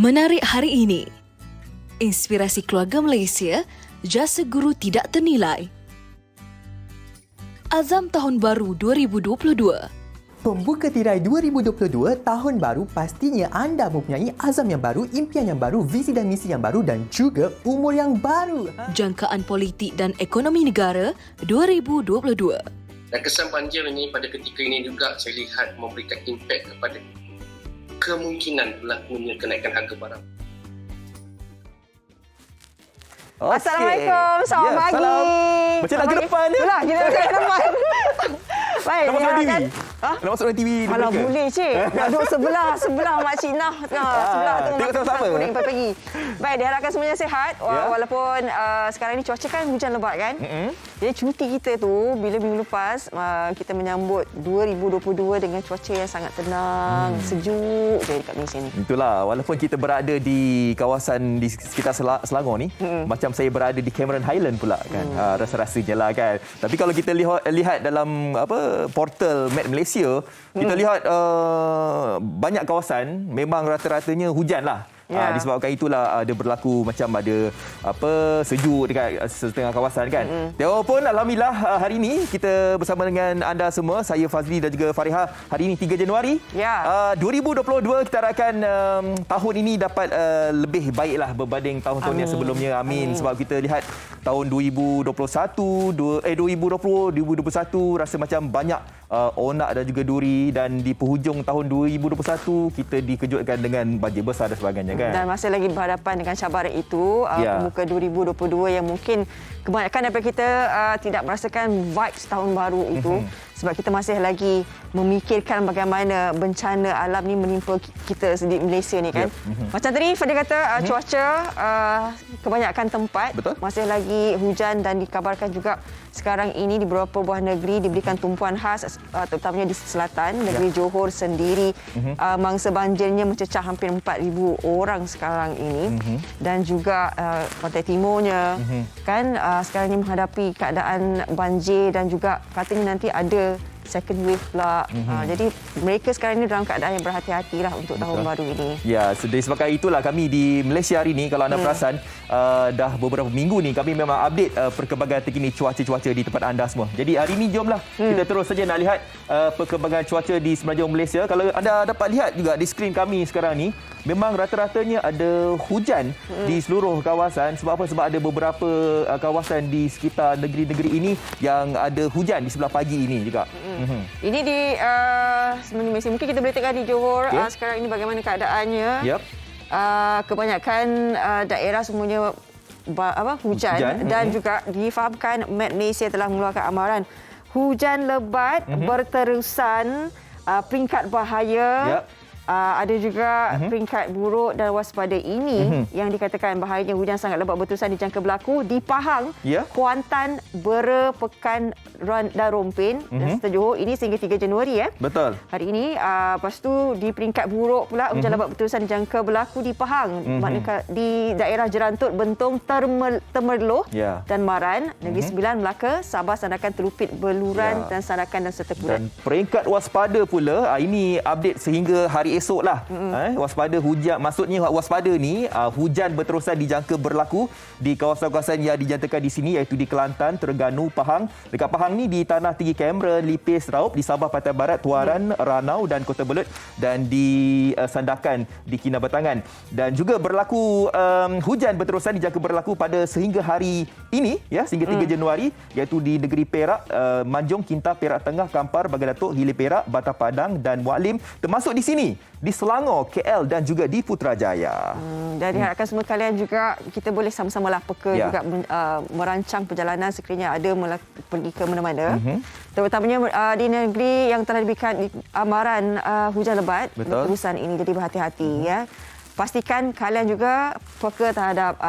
Menarik hari ini. Inspirasi keluarga Malaysia, jasa guru tidak ternilai. Azam Tahun Baru 2022. Pembuka tirai 2022 tahun baru pastinya anda mempunyai azam yang baru, impian yang baru, visi dan misi yang baru dan juga umur yang baru. Jangkaan politik dan ekonomi negara 2022. Dan kesan banjir ini pada ketika ini juga saya lihat memberikan impak kepada kemungkinan berlakunya kenaikan harga barang. Okay. Assalamualaikum, selamat pagi. Salam. Macam lagu depan ni. Itulah, kita lagu depan. Baik, Nak masuk dalam TV? Ha? Nak masuk dalam TV? Kalau boleh, cik. Nak duduk sebelah Mak Cik Nah. Sebelah tu tengok sama-sama. pagi. Baik, diharapkan semuanya sihat. Walaupun sekarang ni cuaca kan hujan lebat kan. Jadi cuti kita tu, bila minggu lepas, kita menyambut 2022 dengan cuaca yang sangat tenang, sejuk je dekat Malaysia ni. Itulah, walaupun kita berada di kawasan di sekitar Selangor ni, macam saya berada di Cameron Highland pula kan. Rasa-rasanya lah kan. Tapi kalau kita lihat dalam portal Map Malaysia, kita lihat banyak kawasan memang rata-ratanya hujan lah. Disebabkan itulah ada berlaku macam ada sejuk dekat setengah kawasan kan. Walaupun alhamdulillah hari ini kita bersama dengan anda semua, saya Fazli dan juga Fariha. Hari ini 3 Januari. 2022 kita harapkan tahun ini dapat lebih baiklah berbanding tahun-tahun yang sebelumnya. Amin. Sebab kita lihat tahun 2020 rasa macam banyak onak dan juga duri, dan di penghujung tahun 2021 kita dikejutkan dengan banjir besar dan sebagainya kan. Dan masih lagi berhadapan dengan cabaran itu, pembuka 2022 yang mungkin kebanyakan daripada kita tidak merasakan vibes tahun baru itu. Sebab kita masih lagi memikirkan bagaimana bencana alam ni menimpa kita di Malaysia ni kan. Macam tadi Fadil kata cuaca kebanyakan tempat masih lagi hujan, dan dikabarkan juga sekarang ini di beberapa buah negeri diberikan tumpuan khas, terutamanya di selatan, negeri Johor sendiri. Mangsa banjirnya mencecah hampir 4,000 orang sekarang ini. Dan juga pantai timurnya kan sekarang ini menghadapi keadaan banjir, dan juga katanya nanti ada second wave pula. Jadi mereka sekarang ini dalam keadaan yang berhati-hatilah untuk tahun baru ini. Ya, disebabkan itulah kami di Malaysia hari ini, kalau anda perasan, dah beberapa minggu ni kami memang update perkembangan terkini cuaca di tempat anda semua. Jadi hari ini jomlah kita terus saja nak lihat perkembangan cuaca di semenanjung Malaysia. Kalau anda dapat lihat juga di skrin kami sekarang ni, memang rata-ratanya ada hujan di seluruh kawasan. Sebab apa? Sebab ada beberapa kawasan di sekitar negeri-negeri ini yang ada hujan di sebelah pagi ini juga. Ini di semenanjung Malaysia. Mungkin kita boleh tengok di Johor sekarang ini bagaimana keadaannya. Kebanyakan daerah semuanya hujan. Dan juga difahamkan Met Malaysia telah mengeluarkan amaran hujan lebat berterusan, peringkat bahaya. Ada juga peringkat buruk dan waspada ini yang dikatakan bahayanya hujan sangat lebat berterusan dijangka berlaku di Pahang, Kuantan, Bera, Pekan dan Rompin dan serta Johor. Ini sehingga 3 Januari Betul. hari ini. Lepas tu di peringkat buruk pula, hujan lebat berterusan dijangka berlaku di Pahang, maknanya di daerah Jerantut, Bentong, Temerloh dan Maran, Negeri Sembilan, Melaka, Sabah, Sandakan, Telupit, Beluran dan Sandakan dan serta Kudat. Dan peringkat waspada pula, ini update sehingga hari esok lah. Waspada hujan, maksudnya waspada ni hujan berterusan dijangka berlaku di kawasan-kawasan yang dinyatakan di sini, iaitu di Kelantan, Terengganu, Pahang. Dekat Pahang ni di Tanah Tinggi, Cameron, Lipis, Raup, di Sabah, Pantai Barat, Tuaran, Ranau dan Kota Belud, dan di Sandakan di Kinabatangan. Dan juga berlaku hujan berterusan dijangka berlaku pada sehingga hari ini sehingga 3 Januari, iaitu di negeri Perak, Manjung, Kinta, Perak Tengah, Kampar, Bagan Datuk, Hilir Perak, Batang Padang dan Muak Lim, termasuk di sini di Selangor, KL dan juga di Putrajaya. Dan diharapkan semua kalian juga kita boleh sama-sama lah juga merancang perjalanan sekiranya ada pergi ke mana-mana. Terutamanya di negeri yang telah diberikan amaran hujan lebat berterusan ini. Jadi berhati-hati pastikan kalian juga peka terhadap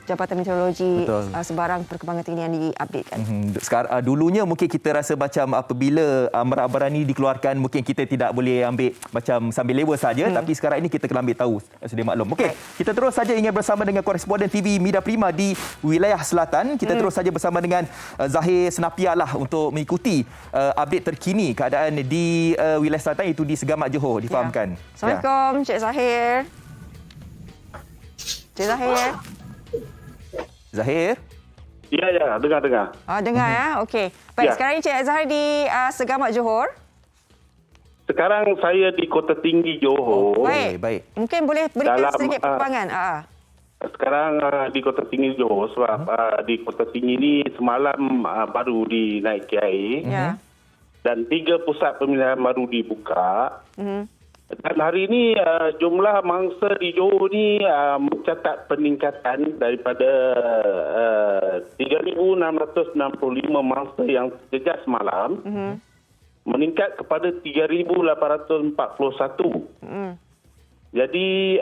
Jabatan Meteorologi sebarang perkembangan terkini yang diupdatekan. Sekarang dulunya mungkin kita rasa macam apabila amaran ini dikeluarkan mungkin kita tidak boleh ambil macam sambil lewa saja, tapi sekarang ini kita kena ambil tahu sedia maklum. Okey, kita terus saja ingin bersama dengan koresponden TV Media Prima di wilayah selatan. Kita terus saja bersama dengan Zahir Senapiah lah untuk mengikuti update terkini keadaan di wilayah selatan, iaitu di Segamat Johor, difahamkan. Assalamualaikum Cik Zahir. Cik Zahir. Zahir? Ya, dengar. Dengar ya. Okey. Baik, Ya. sekarang ni Cik Zahir di Segamat Johor. Sekarang saya di Kota Tinggi Johor. Baik. Mungkin boleh berikan Dalam, sedikit perkembangan. Sekarang di Kota Tinggi Johor sebab di Kota Tinggi ni semalam baru dinaiki air Ya. dan 3 pusat pemilihan baru dibuka. Dan hari ini jumlah mangsa di Johor ni mencatat peningkatan daripada 3,665 mangsa yang sejak semalam meningkat kepada 3,841. Jadi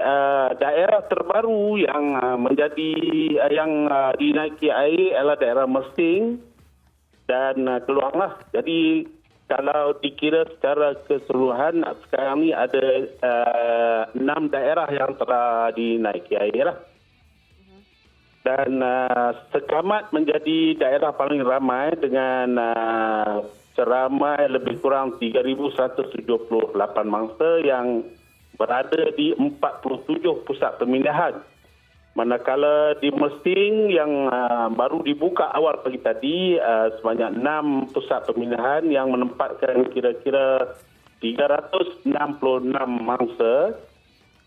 daerah terbaru yang menjadi yang dinaiki air adalah daerah Mersing dan Keluang lah. Jadi kalau dikira secara keseluruhan sekarang ni ada 6 daerah yang telah dinaiki air lah. Dan Segamat menjadi daerah paling ramai dengan seramai lebih kurang 3,178 mangsa yang berada di 47 pusat pemilihan. Manakala di Mersing yang baru dibuka awal pagi tadi sebanyak 6 pusat pemilihan yang menempatkan kira-kira 366 mangsa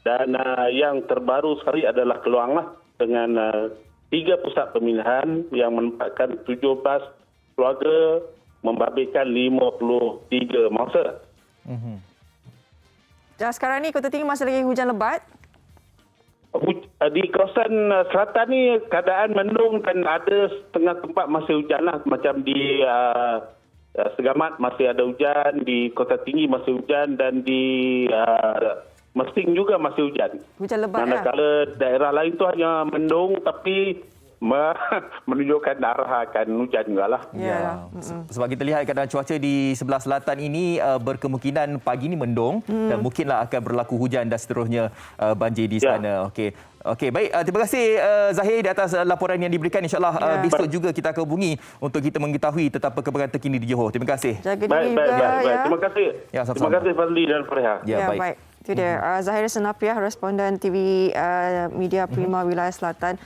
dan yang terbaru sekali adalah Keluang lah dengan 3 pusat pemilihan yang menempatkan 17 keluarga membabitkan 53 mangsa. Dan sekarang ni Kota Tinggi masih lagi hujan lebat. Di kawasan selatan ni keadaan mendung dan ada setengah tempat masih hujan lah. Macam di Segamat masih ada hujan, di Kota Tinggi masih hujan dan di Mersing juga masih hujan. Hujan lebat Manakala daerah lain tu hanya mendung tapi menunjukkan arah akan hujan juga lah. Ya. Sebab kita lihat keadaan cuaca di sebelah selatan ini berkemungkinan pagi ini mendung dan mungkinlah akan berlaku hujan dan seterusnya banjir di sana. Okey, baik. Terima kasih Zahir di atas laporan yang diberikan. InsyaAllah besok juga kita akan hubungi untuk kita mengetahui tentang perkembangan terkini di Johor. Terima kasih. Jaga diri juga. Baik. Terima kasih. Ya, sama-sama. Terima kasih Fazli dan Fareha. Ya, baik. Itu dia. Zahir Senapiah, responden TV Media Prima Wilayah Selatan.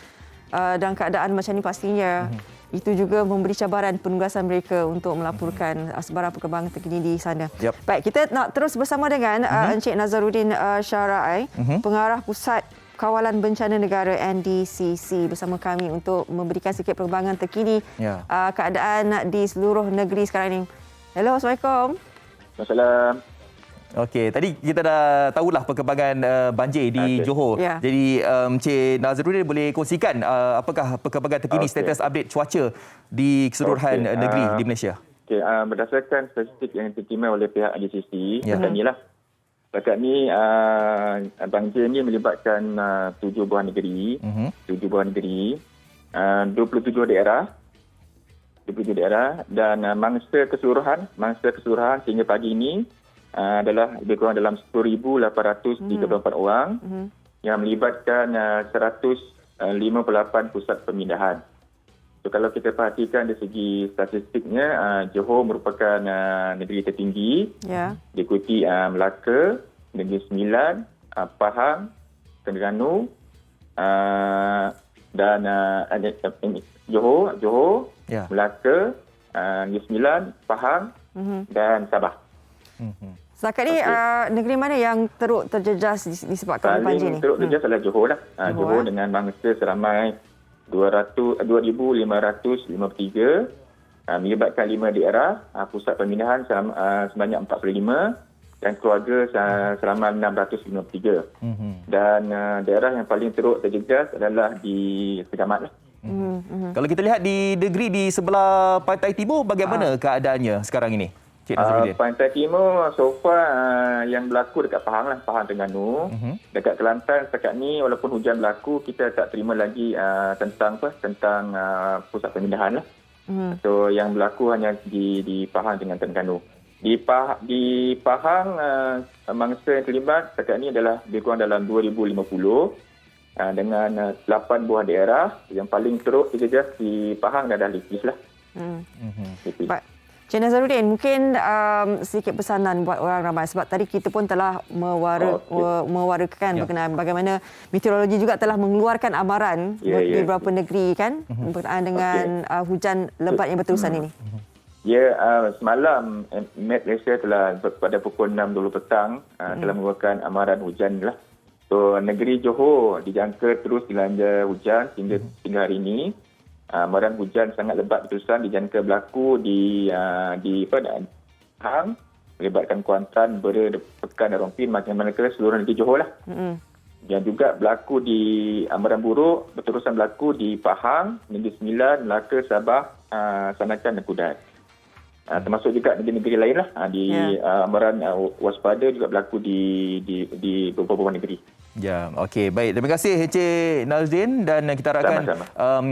Dan keadaan macam ni pastinya itu juga memberi cabaran penugasan mereka untuk melaporkan sebarang perkembangan terkini di sana. Baik, kita nak terus bersama dengan Encik Nazaruddin Syara'i, Pengarah Pusat Kawalan Bencana Negara NDCC bersama kami untuk memberikan sedikit perkembangan terkini keadaan di seluruh negeri sekarang ini. Hello, Assalamualaikum. Waalaikumsalam. Okey, tadi kita dah tahulah perkembangan banjir di Johor. Jadi Encik Nazaruddin boleh kongsikan apakah perkembangan terkini status update cuaca di keseluruhan negeri di Malaysia? Berdasarkan statistik yang diterima oleh pihak NDCC, setakat ni banjir ni melibatkan 7 buah negeri, 27 daerah dan mangsa keseluruhan sehingga pagi ini adalah lebih kurang dalam 10,834 orang yang melibatkan 158 pusat pemindahan. So, kalau kita perhatikan dari segi statistiknya, Johor merupakan negeri tertinggi, diikuti Melaka, Negeri Sembilan, Pahang, Terengganu dan Johor, Melaka, Negeri Sembilan, Pahang dan Sabah. Setakat ni negeri mana yang teruk terjejas disebabkan banjir ni? Paling teruk terjejas adalah Johor lah. Johor dengan mangsa seramai 2,553 melibatkan 5 daerah, pusat pemindahan sebanyak 45 dan keluarga seramai 653. Dan daerah yang paling teruk terjejas adalah di Segamat lah. Kalau kita lihat di negeri di sebelah pantai timur, bagaimana keadaannya sekarang ini? Pantai Timur so far yang berlaku dekat Pahang lah, Pahang Terengganu. Dekat Kelantan setakat ni walaupun hujan berlaku, kita tak terima lagi tentang pusat pemindahan lah. So yang berlaku hanya di Pahang dengan Terengganu. Di Pahang mangsa yang terlibat setakat ni adalah lebih kurang dalam 2,050 dengan 8 buah daerah. Yang paling teruk terjejas di Pahang adalah Lipis lah. Baik. Cik Nazarudin, mungkin sedikit pesanan buat orang ramai sebab tadi kita pun telah mewarakan berkenaan bagaimana meteorologi juga telah mengeluarkan amaran di beberapa negeri kan berkenaan dengan hujan lebat yang berterusan ini. Ya, semalam Met Malaysia telah pada pukul 6.20 petang telah mengeluarkan amaran hujan lah. So negeri Johor dijangka terus dilanda hujan hingga hari ini. Amaran hujan sangat lebat berterusan dijangka berlaku di Pahang, melibatkan Kuantan, Bera, Pekan dan Rompin macam mana ke seluruh negeri Johor lah. Dan juga berlaku di amaran buruk berterusan berlaku di Pahang, Negeri Sembilan, Melaka, Sabah, Sanakan dan Kudat. Termasuk juga negeri-negeri lain lah. Amaran waspada juga berlaku di beberapa negeri. Ya, okey, baik. Terima kasih Encik Nazrudin dan kita harapkan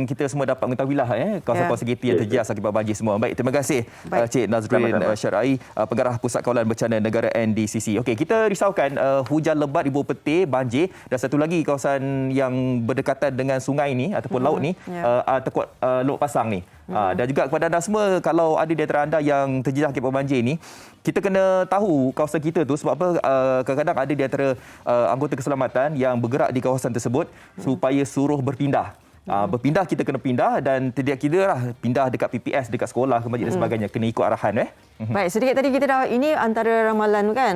kita semua dapat mengetahuilah kawasan-kawasan kita yang terjejas akibat banjir semua. Baik, terima kasih Encik Nazrudin Syar'i, Pengarah Pusat Kawalan Bencana Negara NDCC. Okey, kita risaukan hujan lebat di Bukit Putih, banjir dan satu lagi kawasan yang berdekatan dengan sungai ni ataupun laut ni, Tekuk Lok Pasang ni. Dan juga kepada anda semua, kalau ada di antara anda yang terjejas akibat banjir ni, kita kena tahu kawasan kita tu sebab apa kadang-kadang ada di antara anggota keselamatan yang bergerak di kawasan tersebut supaya suruh berpindah. Berpindah kita kena pindah dan tidak kira lah pindah dekat PPS, dekat sekolah, ke masjid dan sebagainya. Kena ikut arahan. Baik, sedikit tadi kita dah, ini antara ramalan kan.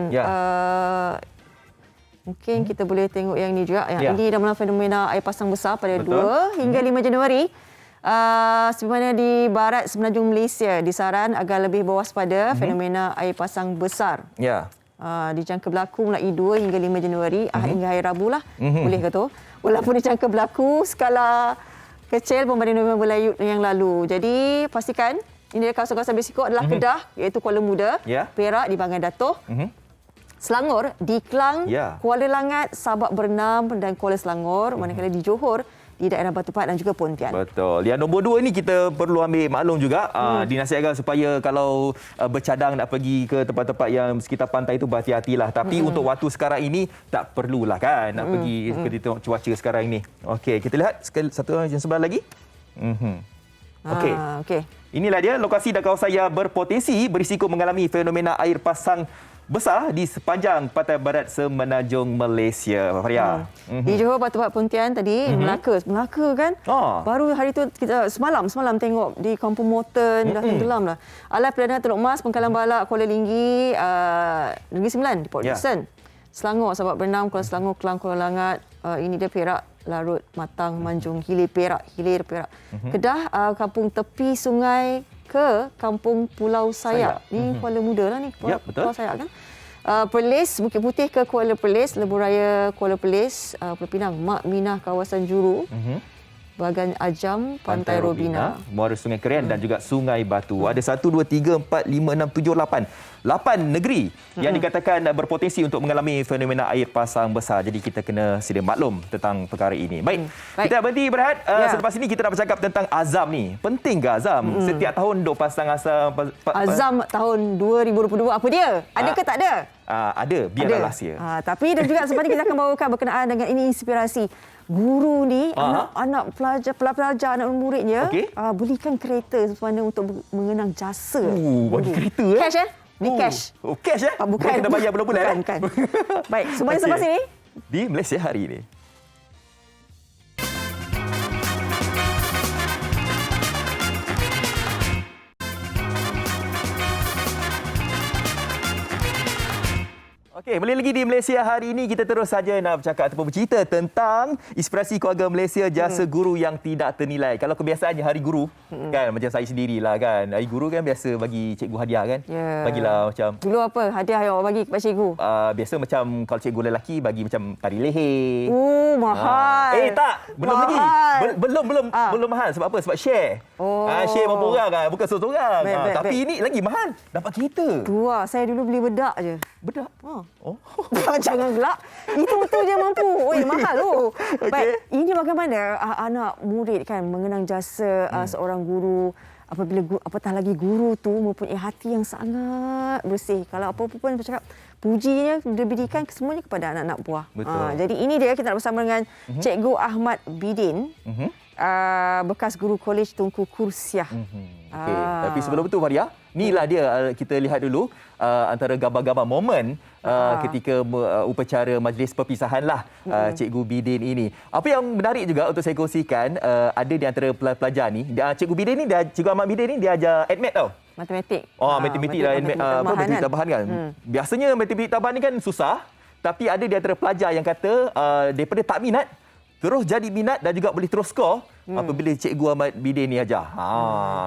Mungkin kita boleh tengok yang ini juga. Ini ramalan fenomena air pasang besar pada 2 hingga 5 Januari. Sebenarnya di barat semenanjung Malaysia disaran agar lebih berwaspada fenomena air pasang besar. Dijangka berlaku mulai 2 hingga 5 Januari, hingga hari Rabu lah. Boleh ke tu? Walaupun dijangka berlaku skala kecil pada November yang lalu. Jadi pastikan ini kawasan-kawasan berisiko adalah Kedah, iaitu Kuala Muda, Perak di Bangan Datoh, Selangor di Klang, Kuala Langat, Sabak Bernam dan Kuala Selangor. Manakala di Johor di daerah Batu Pahat dan juga Pontian. Betul. Yang nombor 2 ini kita perlu ambil maklum juga. Dinasihatkan supaya kalau bercadang nak pergi ke tempat-tempat yang sekitar pantai itu berhati-hatilah. Tapi untuk waktu sekarang ini tak perlulah kan nak pergi tengok cuaca sekarang ini. Okey, kita lihat satu yang sebelah lagi. Okey. Inilah dia lokasi dan kawasan yang berpotensi berisiko mengalami fenomena air pasang besar di sepanjang pantai barat semenanjung Malaysia. Faria. Di Johor, Batu Pahat, Pontian tadi, Melaka kan. Baru hari tu kita semalam tengok di Kampung Moten dah tenggelam lah. Alai Perdana Teluk Mas, Pengkalan Balak, Kuala Linggi, Negeri Sembilan di Port Dickson. Selangor, Sabak Bernam, Kuala Selangor, Kelang, Kuala Langat. Ini dia Perak, Larut, Matang, Manjung, Hilir Perak. Kedah, kampung tepi sungai ke Kampung Pulau Sayak. Ni Kuala Muda lah ni, Pulau Sayak kan. Perlis, Bukit Putih ke Kuala Perlis, Lebuh Raya Kuala Perlis, Pulau Pinang, Mak Minah kawasan Juru, Bagan Ajam, Pantai Robina, Muara Sungai Kerian dan juga Sungai Batu. Ada 1, 2, 3, 4, 5, 6, 7, 8. 8 negeri yang dikatakan berpotensi untuk mengalami fenomena air pasang besar. Jadi kita kena sedia maklum tentang perkara ini. Baik. Kita berhenti berehat. Selepas ini kita nak bercakap tentang azam ni. Penting ke azam? Setiap tahun duk pasang azam tahun 2022 apa dia? Ada ke tak ada? Ada, biarlah rahsia. Tapi dan juga sebab ini kita akan bawakan berkenaan dengan ini inspirasi. Guru ni, anak pelajar, anak muridnya, belikan kereta sebenarnya untuk mengenang jasa. Bagi kereta Cash Ni cash. Cash Bukan. Kita bayar bulan-bulan. Bukan. Baik, semuanya sebelah sini. Di Malaysia hari ini. Okey, balik lagi di Malaysia hari ini. Kita terus saja nak bercakap ataupun bercerita tentang inspirasi keluarga Malaysia, jasa guru yang tidak ternilai. Kalau kebiasaannya hari guru, kan macam saya sendirilah kan. Hari guru kan biasa bagi cikgu hadiah kan. Bagilah macam. Dulu apa hadiah yang awak bagi kepada cikgu? Biasa macam kalau cikgu lelaki bagi macam tari leher. Mahal. Tak, belum mahal. Lagi. Belum mahal. Sebab apa? Sebab share. Share berapa orang kan, bukan seorang. Tapi ini lagi mahal. Dapat kereta. Dua, saya dulu beli bedak je. Bedak? Jangan gelak. Itu betul je mampu. Mahal tu. Baik, ini bagaimana anak murid kan mengenang jasa seorang guru. Apabila apatah lagi guru tu mempunyai hati yang sangat bersih. Kalau apa-apa pun bercakap pujinya diberikan semuanya kepada anak-anak buah. Jadi ini dia kita nak bersama dengan Cikgu Ahmad Bidin. Bekas guru kolej Tunku Kursiah. Tapi sebelum itu Faria, Inilah dia, kita lihat dulu antara gambar-gambar momen ketika upacara majlis perpisahan lah Cikgu Bidin ini. Apa yang menarik juga untuk saya kongsikan, ada di antara pelajar ni, Cikgu Bidin ni, Cikgu Ahmad Bidin ni dia ajar admat tau. Matematik. Matematik dan matematik tambahan kan. Biasanya matematik tambahan ni kan susah, tapi ada di antara pelajar yang kata daripada tak minat terus jadi minat dan juga boleh terus skor apabila Cikgu Ahmad Bidin ni ajar.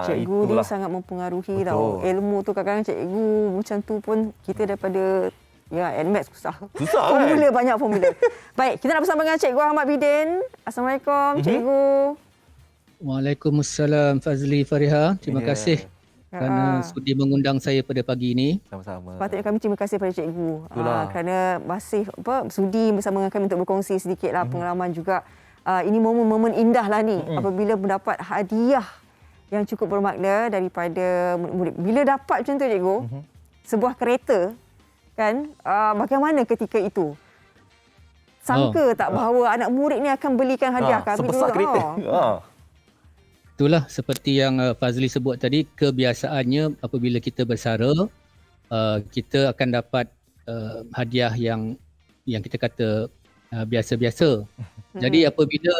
Cikgu itulah. dia sangat mempengaruhi tau. Ilmu tu kadang-kadang cikgu macam tu pun kita daripada admat susah. Susah formula kan? Banyak formula. Baik, kita nak bersama dengan Cikgu Ahmad Bidin. Assalamualaikum Cikgu. Waalaikumsalam Fazli Fariha. Terima kasih kerana sudi mengundang saya pada pagi ini. Sama-sama. Patutnya kami terima kasih pada cikgu kerana masih sudi bersama dengan kami untuk berkongsi sedikitlah pengalaman juga. Ini momen-momen indah lah ni apabila mendapat hadiah yang cukup bermakna daripada murid. Bila dapat macam tu cikgu, sebuah kereta kan, bagaimana ketika itu? Sangka tak bahawa anak murid ni akan belikan hadiah kami sebesar dulu. kereta. Itulah seperti yang Fazli sebut tadi, kebiasaannya apabila kita bersara, kita akan dapat hadiah yang kita kata biasa-biasa. Jadi apabila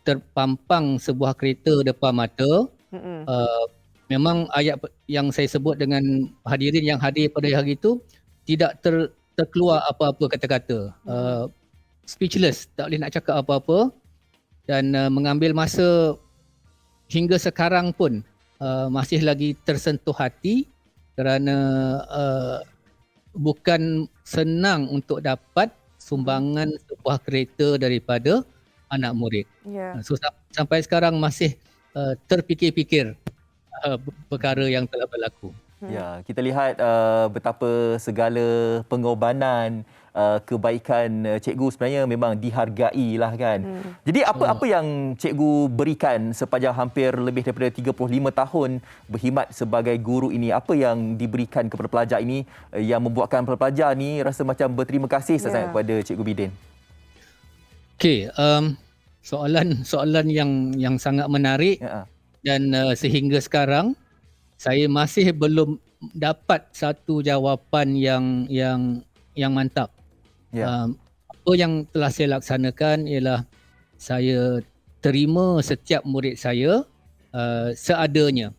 terpampang sebuah kereta depan mata, memang ayat yang saya sebut dengan hadirin yang hadir pada hari itu tidak terkeluar apa-apa kata-kata. Speechless, tak boleh nak cakap apa-apa, dan mengambil masa hingga sekarang pun masih lagi tersentuh hati kerana bukan senang untuk dapat sumbangan sebuah kereta daripada anak murid. So sampai sekarang masih terfikir-fikir perkara yang telah berlaku. Ya, kita lihat betapa segala pengorbanan, kebaikan cikgu sebenarnya memang dihargai lah kan. Jadi apa yang cikgu berikan sepanjang hampir lebih daripada 35 tahun berkhidmat sebagai guru ini? Apa yang diberikan kepada pelajar ini yang membuatkan pelajar ni rasa macam berterima kasih sangat kepada Cikgu Bidin? Okey, soalan yang sangat menarik dan sehingga sekarang saya masih belum dapat satu jawapan yang mantap. Apa yang telah saya laksanakan ialah saya terima setiap murid saya seadanya,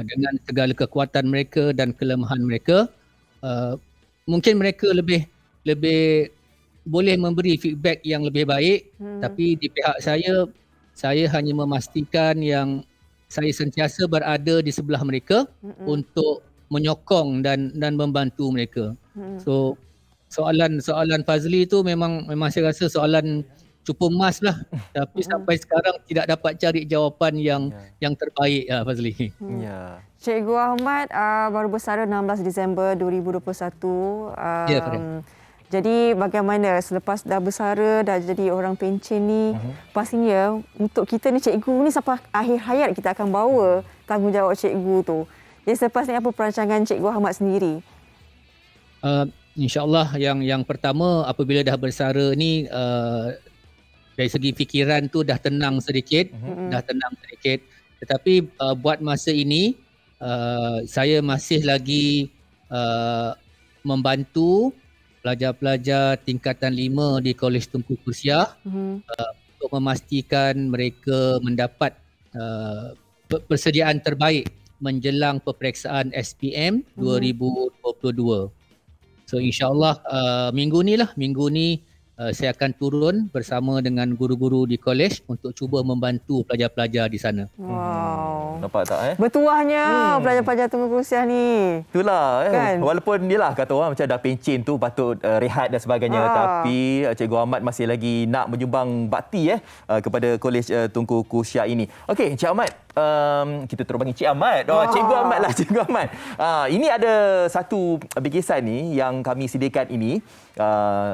dengan segala kekuatan mereka dan kelemahan mereka. Mungkin mereka lebih boleh memberi feedback yang lebih baik, tapi di pihak saya hanya memastikan yang saya sentiasa berada di sebelah mereka untuk menyokong dan membantu mereka. So soalan Fazli itu memang saya rasa soalan cukup emas lah, tapi sampai sekarang tidak dapat cari jawapan yang terbaik Fazli. Cikgu Ahmad baru bersara 16 Disember 2021. Jadi bagaimana selepas dah bersara, dah jadi orang pencen ni, pastinya untuk kita ni cikgu ni sampai akhir hayat kita akan bawa tanggungjawab cikgu tu. Jadi selepas ni apa perancangan Cikgu Ahmad sendiri? InsyaAllah yang pertama apabila dah bersara ni, dari segi fikiran tu dah tenang sedikit. Tetapi buat masa ini saya masih lagi membantu pelajar-pelajar tingkatan 5 di Kolej Tunku Kursiah untuk memastikan mereka mendapat persediaan terbaik menjelang peperiksaan SPM 2022. So insyaAllah minggu ni saya akan turun bersama dengan guru-guru di kolej untuk cuba membantu pelajar-pelajar di sana. Wow. Nampak tak Bertuahnya pelajar-pelajar Tunku Kursiah ni. Itulah kan? Walaupun dia lah kata orang macam dah pencen tu patut rehat dan sebagainya, tapi Cikgu Ahmad masih lagi nak menyumbang bakti kepada Kolej Tunku Kursiah ini. Okey, Cik Ahmad, kita terus panggil Cik Ahmad. Cikgu Ahmad lah, Cikgu Ahmad. Ini ada satu bingkisan ni yang kami sediakan ini.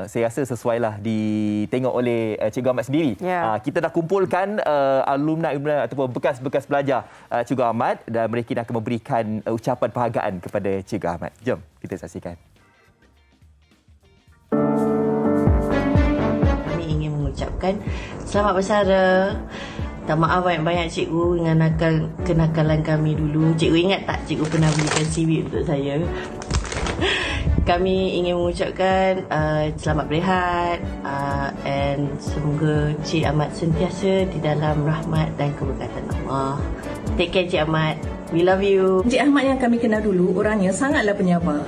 Saya rasa sesuai lah ditengok oleh Cikgu Ahmad sendiri. Kita dah kumpulkan alumni ataupun bekas-bekas pelajar Cikgu Ahmad, dan mereka akan memberikan ucapan penghargaan kepada Cikgu Ahmad. Jom kita saksikan. Kami ingin mengucapkan selamat bersara Tak maaf banyak-banyak cikgu dengan kenakalan kami dulu. Cikgu ingat tak cikgu pernah belikan seaweed untuk saya? Kami ingin mengucapkan selamat berehat and semoga Cik Ahmad sentiasa di dalam rahmat dan keberkatan Allah. Take care Cik Ahmad. We love you. Cik Ahmad yang kami kenal dulu, orangnya sangatlah penyabar.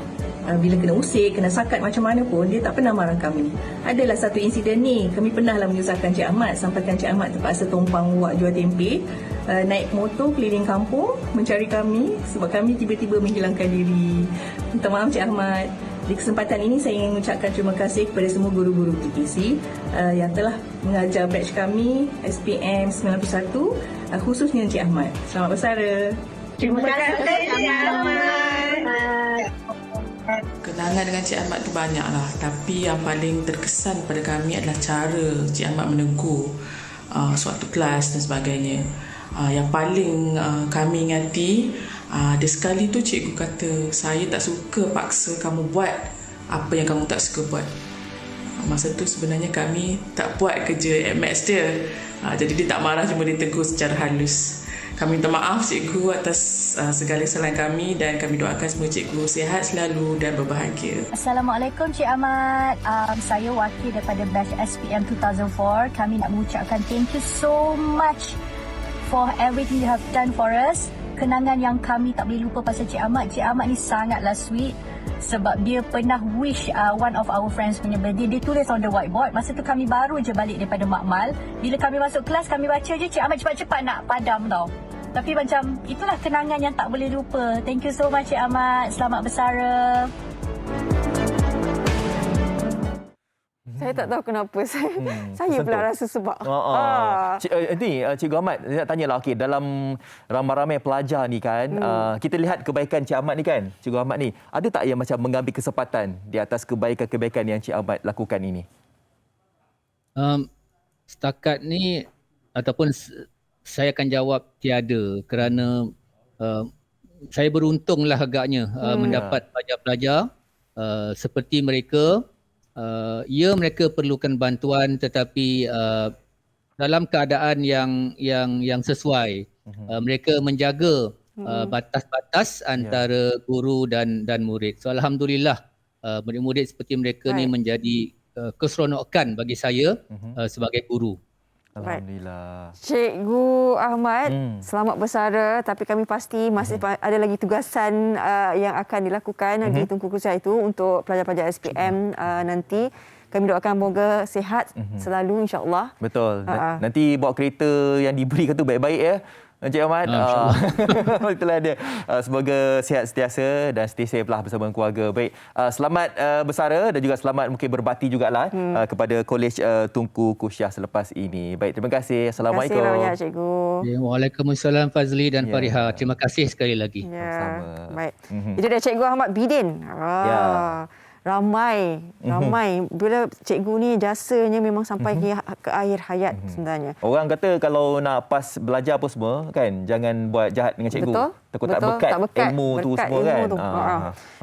Bila kena usik, kena sakat macam mana pun, dia tak pernah marah kami. Adalah satu insiden ni, kami pernahlah menyusahkan Cik Ahmad sampaikan Cik Ahmad terpaksa tumpang wak jual tempe, naik motor keliling kampung mencari kami sebab kami tiba-tiba menghilangkan diri. Minta maaf Cik Ahmad. Di kesempatan ini saya ingin mengucapkan terima kasih kepada semua guru-guru TKC yang telah mengajar batch kami SPM 91, khususnya Cik Ahmad. Selamat bersara. Terima kasih Cik Ahmad. Kenangan dengan Cik Ahmad tu banyaklah, tapi yang paling terkesan pada kami adalah cara Cik Ahmad menegur suatu kelas dan sebagainya. Yang paling kami ingati, ada sekali tu cikgu kata, saya tak suka paksa kamu buat apa yang kamu tak suka buat. Masa tu sebenarnya kami tak buat kerja at maths dia, jadi dia tak marah, cuma dia tegur secara halus. Kami minta maaf cikgu atas segala kesalahan kami dan kami doakan semoga cikgu sihat selalu dan berbahagia. Assalamualaikum Cik Ahmad. Saya wakil daripada batch SPM 2004. Kami nak mengucapkan thank you so much for everything you have done for us. Kenangan yang kami tak boleh lupa pasal Cik Ahmad. Cik Ahmad ni sangatlah sweet sebab dia pernah wish one of our friends punya birthday. Dia tulis on the whiteboard. Masa tu kami baru je balik daripada makmal. Bila kami masuk kelas, kami baca je, Cik Ahmad cepat-cepat nak padam tau. Tapi macam itulah kenangan yang tak boleh lupa. Thank you so much Cik Ahmad. Selamat bersara. Saya tak tahu kenapa saya pula rasa sebab. Cikgu Ahmad, saya nak tanyalah, okey, dalam ramai-ramai pelajar ni kan, kita lihat kebaikan Cik Ahmad ni kan, Cikgu Ahmad ni, ada tak yang macam mengambil kesempatan di atas kebaikan-kebaikan yang Cik Ahmad lakukan ini? Setakat ni ataupun saya akan jawab tiada, kerana saya beruntunglah agaknya mendapat pelajar-pelajar seperti mereka. Mereka perlukan bantuan, tetapi dalam keadaan yang sesuai. Mereka menjaga batas-batas antara guru dan murid. So alhamdulillah, murid-murid seperti mereka ni menjadi keseronokan bagi saya sebagai guru. Alhamdulillah. Cikgu Ahmad, selamat bersara, tapi kami pasti masih ada lagi tugasan yang akan dilakukan di Tunku Kuliah itu untuk pelajar-pelajar SPM nanti. Kami doakan moga sihat selalu insya-Allah. Betul. Nanti bawa kereta yang diberikan tu baik-baik ya. Encik Ahmad, itulah dia. Semoga sihat sentiasa dan stay safe lah bersama keluarga. Baik, selamat bersara dan juga selamat mungkin berbakti jugalah kepada Kolej Tunku Kusyah selepas ini. Baik, terima kasih. Assalamualaikum. Terima kasih banyak cikgu. Waalaikumsalam Fazli dan Fariha. Terima kasih sekali lagi. Sama. Baik. Itu dia Cikgu Ahmad Bidin. Ramai bila cikgu ni jasanya memang sampai ke akhir hayat sebenarnya. Orang kata kalau nak pas belajar apa semua kan, jangan buat jahat dengan cikgu. Betul. Takut tak berkat ilmu tu semua kan.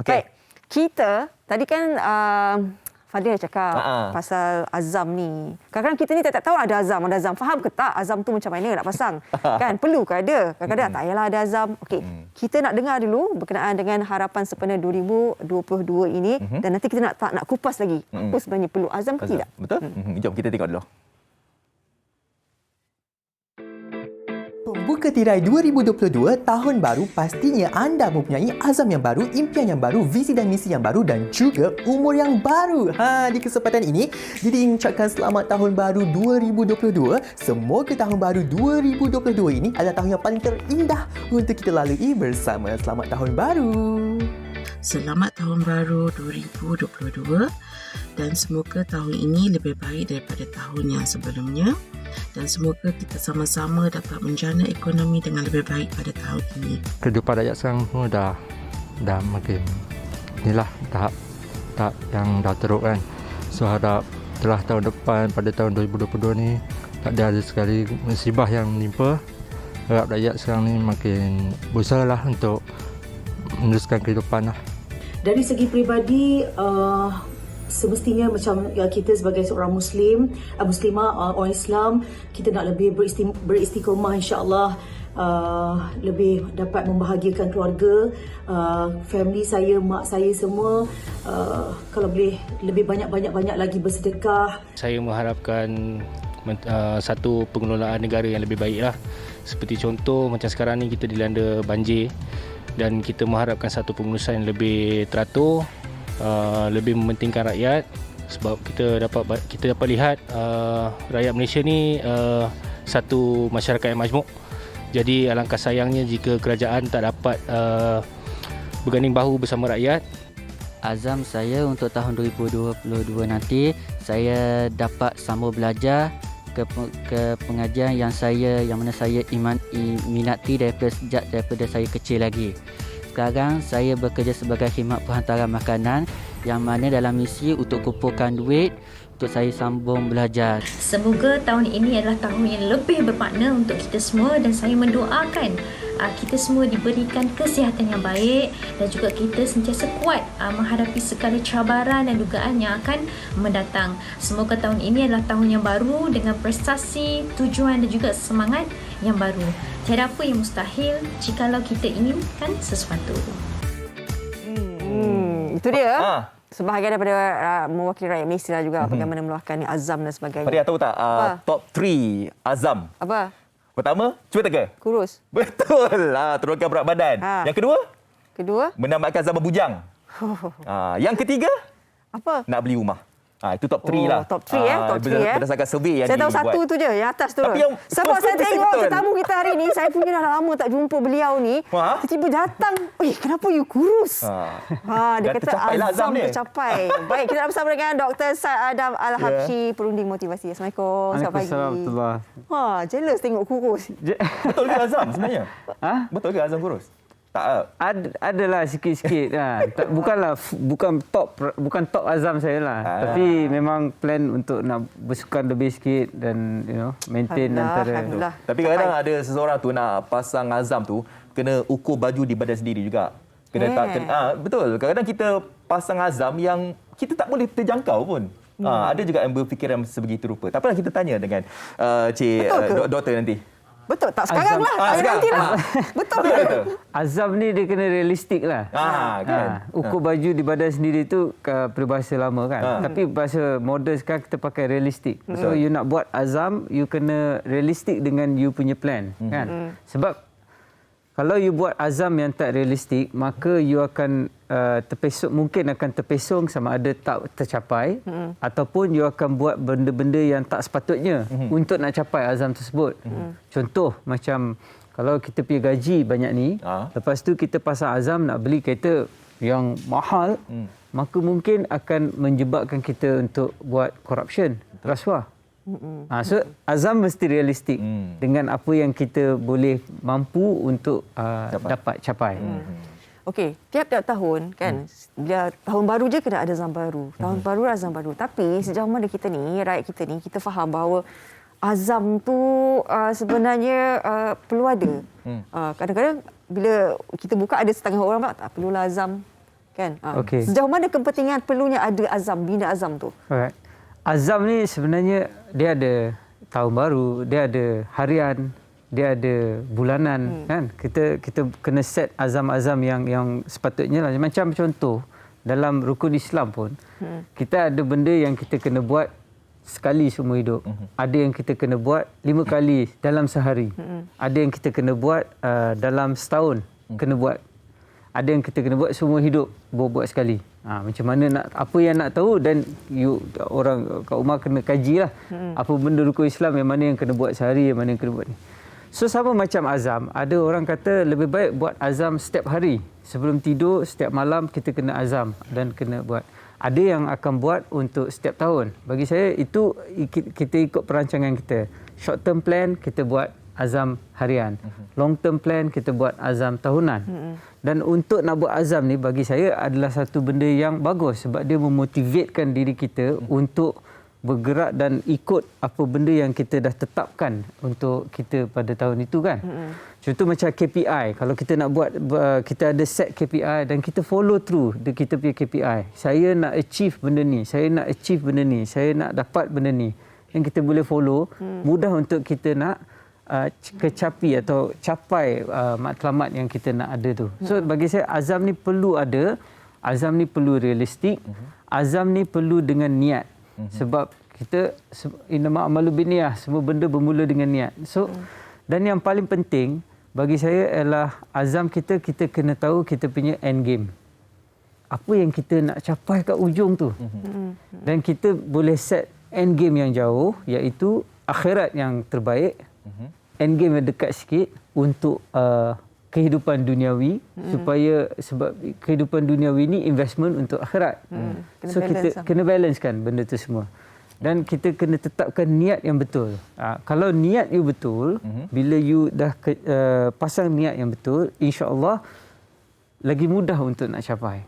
Okay. Baik, kita tadi kan Fadil cakap pasal azam ni. Kadang-kadang kita ni tak tahu ada azam. Faham ke tak azam tu macam mana nak pasang? Kan perlu ke ada? Kadang-kadang tak payahlah ada azam. Okey, kita nak dengar dulu berkenaan dengan harapan sempena 2022 ini dan nanti kita nak kupas lagi. Apa sebenarnya perlu azam ke tidak? Betul? Jom kita tengok dulu. Buka tirai 2022, tahun baru, pastinya anda mempunyai azam yang baru, impian yang baru, visi dan misi yang baru dan juga umur yang baru. Di kesempatan ini, jadi mengucapkan selamat tahun baru 2022. Semoga tahun baru 2022 ini adalah tahun yang paling terindah untuk kita lalui bersama. Selamat tahun baru. Selamat tahun baru 2022 dan semoga tahun ini lebih baik daripada tahun yang sebelumnya. Dan semoga kita sama-sama dapat menjana ekonomi dengan lebih baik pada tahun ini. Kehidupan rakyat sekarang semua dah makin inilah tahap yang dah teruk kan. So harap telah tahun depan pada tahun 2022 ni tak ada sekali musibah yang menimpa. Harap rakyat sekarang ni makin berusahalah untuk meneruskan kehidupan lah. Dari segi peribadi, semestinya macam kita sebagai seorang muslimah, orang Islam, kita nak lebih beristiqomah, insya-Allah, lebih dapat membahagiakan keluarga, family saya, mak saya semua, kalau boleh lebih banyak lagi bersedekah. Saya mengharapkan satu pengelolaan negara yang lebih baik lah. Seperti contoh macam sekarang ni kita dilanda banjir dan kita mengharapkan satu pengurusan yang lebih teratur, lebih mementingkan rakyat, sebab kita dapat lihat rakyat Malaysia ni satu masyarakat yang majmuk. Jadi alangkah sayangnya jika kerajaan tak dapat berganding bahu bersama rakyat. Azam saya untuk tahun 2022 nanti, saya dapat sambung belajar ke pengajian yang mana saya minati daripada saya kecil lagi. Sekarang saya bekerja sebagai khidmat penghantaran makanan yang mana dalam misi untuk kumpulkan duit untuk saya sambung belajar. Semoga tahun ini adalah tahun yang lebih bermakna untuk kita semua, dan saya mendoakan kita semua diberikan kesihatan yang baik dan juga kita sentiasa kuat menghadapi segala cabaran dan dugaan yang akan mendatang. Semoga tahun ini adalah tahun yang baru dengan prestasi, tujuan dan juga semangat yang baru. Tiada apa yang mustahil jikalau kita inginkan sesuatu. Itu dia. Sebahagian daripada mewakili rakyat Malaysia juga bagaimana meluahkan azam dan sebagainya. Faria tahu tak top 3 azam? Apa? Pertama, cuba teka. Kurus. Betul. Turunkan berat badan. Yang kedua? Menamatkan zaman bujang. Yang ketiga? Apa? Nak beli rumah. Itu top 3 lah. Top 3 Berdasarkan survey yang saya tahu dibuat. satu tu je, yang atas tu. Tapi yang sebab saya tengok tetamu kita hari ni, saya punya dah lama tak jumpa beliau ni. Tiba-tiba datang, kenapa you kurus? Dia kata azam tercapai. Baik, kita bersama dengan Dr. Said Adam Al-Habsyi, perunding motivasi. Assalamualaikum. Selamat pagi. Waalaikumsalam. Jealous tengok kurus. Betul ke azam sebenarnya? Betul ke azam kurus? Tak. Adalah sikit-sikit. Bukan top azam saya lah. Tapi memang plan untuk nak bersukan lebih sikit dan maintain antara. Tapi kadang-kadang ada seseorang tu nak pasang azam tu kena ukur baju di badan sendiri juga. Betul. Kadang-kadang kita pasang azam yang kita tak boleh terjangkau pun. Ada juga yang berfikiran sebegitu rupa. Tak apalah, kita tanya dengan doktor nanti. Betul tak? Sekarang lah. Nantilah. Betul. Azam ni dia kena realistik lah. Ukur baju di badan sendiri tu peribahasa lama kan. Tapi bahasa moden sekarang kita pakai realistik. So you nak buat azam, you kena realistik dengan you punya plan. Kan? Sebab kalau you buat azam yang tak realistik, maka you akan mungkin akan terpesong sama ada tak tercapai ataupun you akan buat benda-benda yang tak sepatutnya untuk nak capai azam tersebut. Contoh macam kalau kita pergi gaji banyak ni, lepas tu kita pasang azam nak beli kereta yang mahal, maka mungkin akan menjebakkan kita untuk buat corruption, rasuah. So azam mesti realistik dengan apa yang kita boleh mampu untuk dapat capai. Okey, tiap-tiap tahun kan, bila tahun baru je kena ada azam baru. Tahun baru azam baru. Tapi sejauh mana kita ni, rakyat kita ni, kita faham bahawa azam tu sebenarnya perlu ada. Kadang-kadang bila kita buka ada setengah orang tak perlulah azam kan. Sejauh mana kepentingan perlunya ada azam, bina azam tu? Alright. Azam ni sebenarnya dia ada tahun baru, dia ada harian, dia ada bulanan kan. Kita kena set azam-azam yang sepatutnya lah. Macam contoh dalam rukun Islam pun kita ada benda yang kita kena buat sekali seumur hidup. Ada yang kita kena buat 5 kali dalam sehari. Ada yang kita kena buat dalam setahun kena buat. Ada yang kita kena buat seumur hidup buat sekali. Macam mana apa yang nak tahu, dan orang kat rumah kena kajilah apa benda rukun Islam yang mana yang kena buat sehari, yang mana yang kena buat ni. So sama macam azam, ada orang kata lebih baik buat azam setiap hari. Sebelum tidur, setiap malam kita kena azam dan kena buat. Ada yang akan buat untuk setiap tahun. Bagi saya itu kita ikut perancangan kita. Short term plan kita buat azam harian. Long term plan kita buat azam tahunan. Dan untuk nak buat azam ni bagi saya adalah satu benda yang bagus sebab dia memotivatkan diri kita untuk bergerak dan ikut apa benda yang kita dah tetapkan untuk kita pada tahun itu kan. Contoh macam KPI, kalau kita nak buat, kita ada set KPI dan kita follow through kita punya KPI. Saya nak achieve benda ni, saya nak achieve benda ni, saya nak dapat benda ni. Yang kita boleh follow, mudah untuk kita nak kecapi atau capai matlamat yang kita nak ada tu. So bagi saya azam ni perlu ada, azam ni perlu realistik, azam ni perlu dengan niat. Sebab kita innamal a'malu binniyah, semua benda bermula dengan niat. So dan yang paling penting bagi saya ialah azam kita kena tahu kita punya end game. Apa yang kita nak capai kat ujung tu. Dan kita boleh set end game yang jauh, iaitu akhirat yang terbaik. End game yang dekat sikit untuk kehidupan duniawi, supaya sebab kehidupan duniawi ni investment untuk akhirat. So kita kena balancekan benda tu semua. Dan kita kena tetapkan niat yang betul. Kalau niat you betul, bila you dah pasang niat yang betul, insya-Allah lagi mudah untuk nak capai.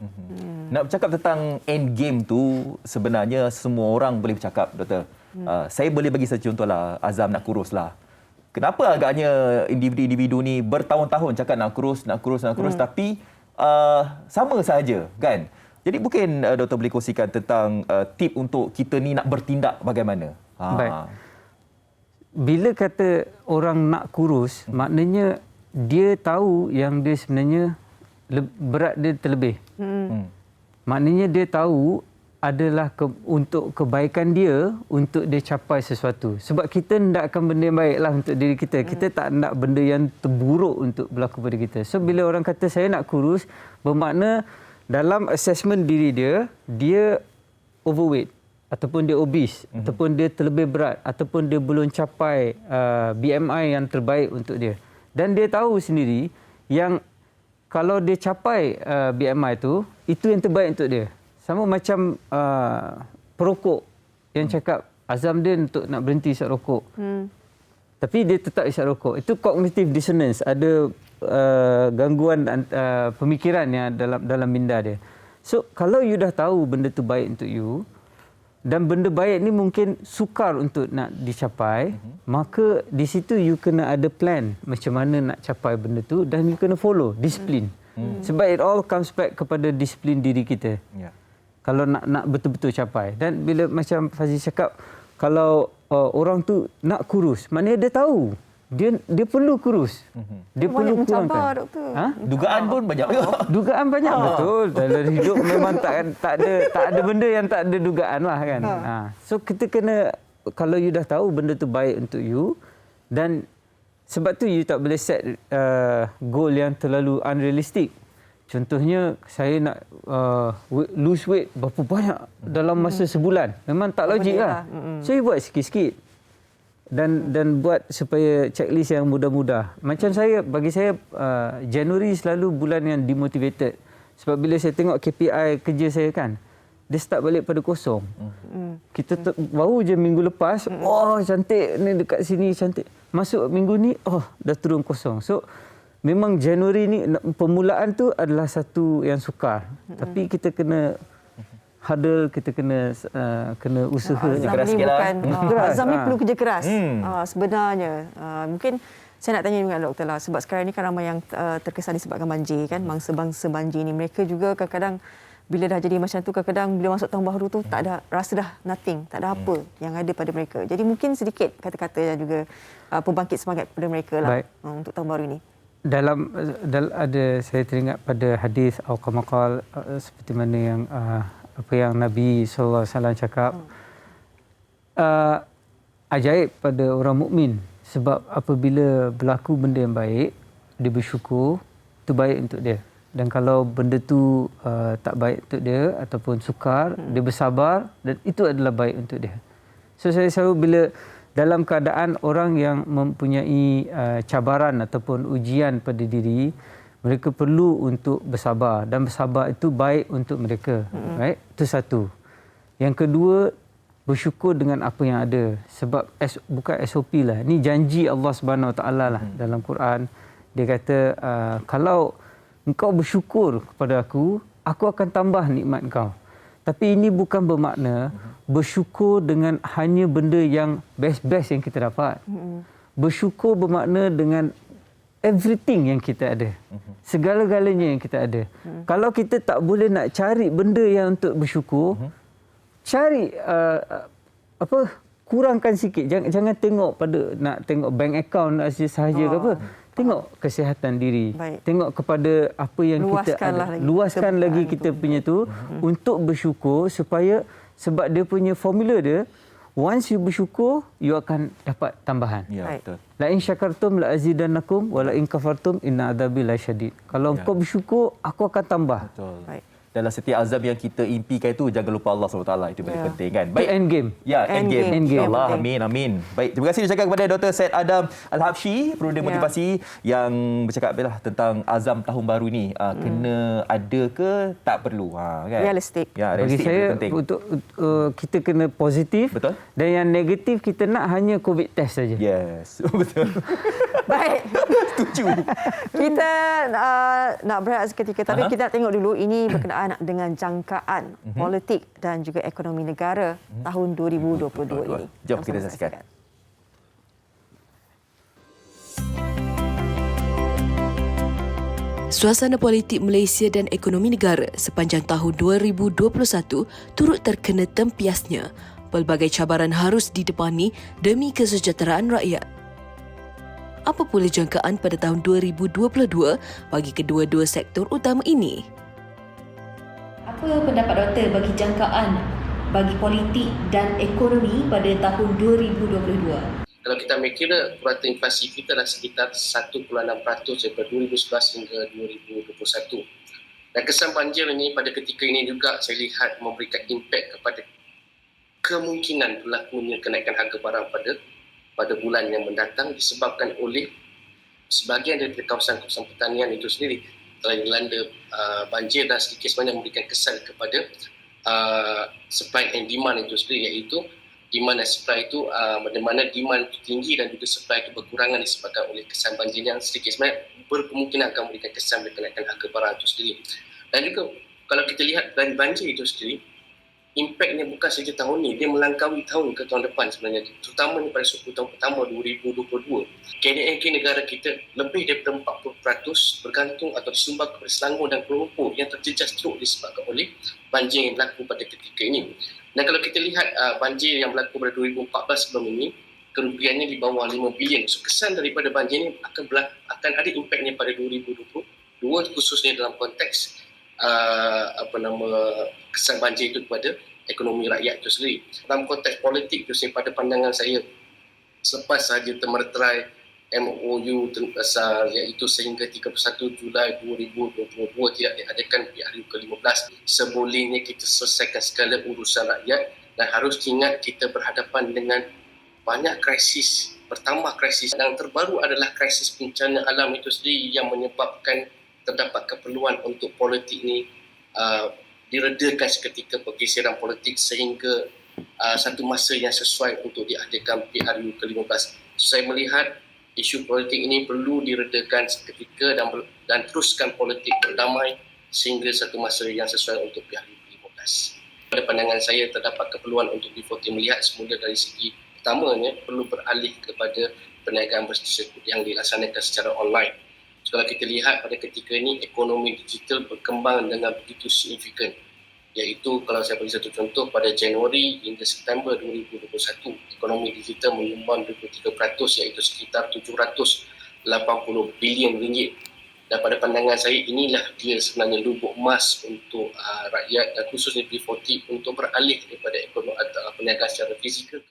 Nak bercakap tentang end game tu, sebenarnya semua orang boleh bercakap, Doktor. Saya boleh bagi satu contoh lah, azam nak kurus lah. Kenapa agaknya individu-individu ni bertahun-tahun cakap nak kurus, tapi sama saja, kan? Jadi mungkin Doktor boleh kongsikan tentang tip untuk kita ni nak bertindak bagaimana? Baik. Bila kata orang nak kurus, maknanya dia tahu yang dia sebenarnya berat dia terlebih. Maknanya dia tahu adalah untuk kebaikan dia, untuk dia capai sesuatu. Sebab kita hendakkan benda yang baiklah untuk diri kita. Kita tak nak benda yang terburuk untuk berlaku pada kita. So bila orang kata saya nak kurus, bermakna dalam assessment diri dia overweight ataupun dia obese ataupun dia terlebih berat ataupun dia belum capai BMI yang terbaik untuk dia. Dan dia tahu sendiri yang kalau dia capai BMI itu yang terbaik untuk dia. Sama macam perokok yang cakap azam dia untuk nak berhenti isap rokok. Tapi dia tetap isap rokok. Itu cognitive dissonance. Ada gangguan pemikiran yang dalam minda dia. So kalau you dah tahu benda tu baik untuk you dan benda baik ni mungkin sukar untuk nak dicapai, maka di situ you kena ada plan macam mana nak capai benda tu dan you kena follow disiplin. Sebab it all comes back kepada disiplin diri kita. Kalau nak betul-betul capai. Dan bila macam Fazil cakap, kalau orang tu nak kurus, maknanya dia tahu dia perlu kurus. Dia perlu kurangkan. Dugaan pun banyak. Dugaan banyak betul. Dalam hidup memang tak ada benda yang tak ada dugaan lah kan. So kita kena, kalau you dah tahu benda tu baik untuk you, dan sebab tu you tak boleh set goal yang terlalu unrealistic. Contohnya saya nak lose weight berapa banyak dalam masa sebulan. Memang tak logik lah. So you buat sikit-sikit. Dan buat supaya checklist yang mudah-mudah. Macam saya, bagi saya Januari selalu bulan yang demotivated. Sebab bila saya tengok KPI kerja saya kan, dia start balik pada kosong. Kita baru je minggu lepas, oh cantik ni dekat sini cantik. Masuk minggu ni, oh dah turun kosong. So memang Januari ni permulaan tu adalah satu yang sukar. Tapi kita kena hurdle, kita kena usaha. Azam ni bukan azam ni perlu kerja keras. Sebenarnya mungkin saya nak tanya dengan doktor lah, sebab sekarang ni kan ramai yang terkesan disebabkan banjir kan, bangsa-bangsa banjir ni mereka juga kadang-kadang bila dah jadi macam tu, kadang-kadang bila masuk tahun baru tu tak ada, rasa dah nothing, tak ada apa yang ada pada mereka. Jadi mungkin sedikit kata-kata dan juga pembangkit semangat pada mereka lah untuk tahun baru ini. Dalam ada, saya teringat pada hadis al-qamakal seperti mana yang apa yang Nabi SAW cakap, ajaib pada orang mukmin, sebab apabila berlaku benda yang baik, dia bersyukur, itu baik untuk dia. Dan kalau benda tu tak baik untuk dia ataupun sukar, dia bersabar dan itu adalah baik untuk dia. So saya selalu bila dalam keadaan orang yang mempunyai cabaran ataupun ujian pada diri, mereka perlu untuk bersabar, dan bersabar itu baik untuk mereka. Right? Itu satu. Yang kedua, bersyukur dengan apa yang ada. Sebab bukan SOP lah. Ini janji Allah Subhanahu Wa Taala lah dalam Quran. Dia kata, kalau engkau bersyukur kepada aku akan tambah nikmat engkau. Tapi ini bukan bermakna bersyukur dengan hanya benda yang best-best yang kita dapat. Bersyukur bermakna dengan everything yang kita ada. Segala-galanya yang kita ada. Kalau kita tak boleh nak cari benda yang untuk bersyukur, cari kurangkan sikit. Jangan tengok pada nak tengok bank account sahaja ke apa. Tengok kesihatan diri. Baik. Tengok kepada apa yang kita ada. Luaskan lagi kita punya tu untuk bersyukur supaya sebab dia punya formula dia, once you bersyukur, you akan dapat tambahan. Ya, betul. La in syakartum la azidannakum wa la in kafartum inna adzabi lasyadid. Kalau engkau bersyukur, aku akan tambah. Betul. Baik. Dalam setiap azam yang kita impikan itu, jangan lupa Allah SWT. Itu paling penting kan. Baik. End game. Ya, end game. InsyaAllah. Amin. Amin. Baik, terima kasih ucapkan kepada Dr. Syed Adam Al-Habsyi, penulis motivasi yang bercakap tentang azam tahun baru ni. Kena ada ke tak perlu? Kan? Realistik. Ya, bagi realistik saya, penting. untuk kita kena positif. Betul. Dan yang negatif, kita nak hanya COVID test saja. Yes. Betul. Baik. Setuju. Kita nak berehat seketika. Tapi kita nak tengok dulu ini berkenaan dengan jangkaan politik dan juga ekonomi negara tahun 2022 ini. Jom kita saksikan. Suasana politik Malaysia dan ekonomi negara sepanjang tahun 2021 turut terkena tempiasnya. Pelbagai cabaran harus didepani demi kesejahteraan rakyat. Apa pula jangkaan pada tahun 2022 bagi kedua-dua sektor utama ini? Apa pendapat doktor bagi jangkaan bagi politik dan ekonomi pada tahun 2022? Kalau kita kira purata inflasi kita adalah sekitar 1.6% daripada 2011 hingga 2021. Dan kesan banjir ini pada ketika ini juga saya lihat memberikan impak kepada kemungkinan berlakunya kenaikan harga barang pada bulan yang mendatang disebabkan oleh sebahagian dari kawasan-kawasan pertanian itu sendiri telah dilanda banjir dan sedikit sebanyak memberikan kesan kepada supply and demand itu sendiri, iaitu demand dan supply itu di mana demand itu tinggi dan juga supply itu berkurangan disebabkan oleh kesan banjir yang sedikit sebanyak berkemungkinan akan memberikan kesan kenaikan harga barang itu sendiri. Dan juga kalau kita lihat dari banjir itu sendiri, impaknya bukan saja tahun ini, dia melangkaui tahun ke tahun depan sebenarnya, terutama pada 10 tahun pertama 2022. KDNK negara kita lebih daripada 40% bergantung atau disumbang kepada Selangor dan Kuala Lumpur yang terjejas teruk disebabkan oleh banjir yang berlaku pada ketika ini. Dan kalau kita lihat banjir yang berlaku pada 2014 sebelum ini, kerugiannya di bawah 5 bilion. So kesan daripada banjir ini akan ada impaknya pada 2022 khususnya dalam konteks kesan banjir itu kepada ekonomi rakyat itu sendiri. Dalam konteks politik itu sendiri, pada pandangan saya, selepas sahaja termeterai MOU iaitu sehingga 31 Julai 2022 tidak diadakan PRU ke-15, sebolehnya kita selesaikan segala urusan rakyat. Dan harus diingat kita berhadapan dengan banyak krisis, bertambah krisis. Yang terbaru adalah krisis bencana alam itu sendiri yang menyebabkan terdapat keperluan untuk politik ini diredakan seketika pergeseran politik sehingga satu masa yang sesuai untuk diadakan PRU ke-15. Saya melihat isu politik ini perlu diredakan seketika dan teruskan politik berdamai sehingga satu masa yang sesuai untuk PRU ke-15. Pada pandangan saya terdapat keperluan untuk divoting melihat semula dari segi pertamanya perlu beralih kepada perniagaan bersekutu yang dilaksanakan secara online. Kalau kita lihat pada ketika ini ekonomi digital berkembang dengan begitu signifikan, iaitu kalau saya bagi satu contoh, pada Januari hingga September 2021 ekonomi digital menyumbang 23%, iaitu sekitar 780 bilion ringgit. Dan pada pandangan saya inilah dia sebenarnya lubuk emas untuk rakyat dan khususnya P40 untuk beralih daripada ekonomi atau perniagaan secara fizikal.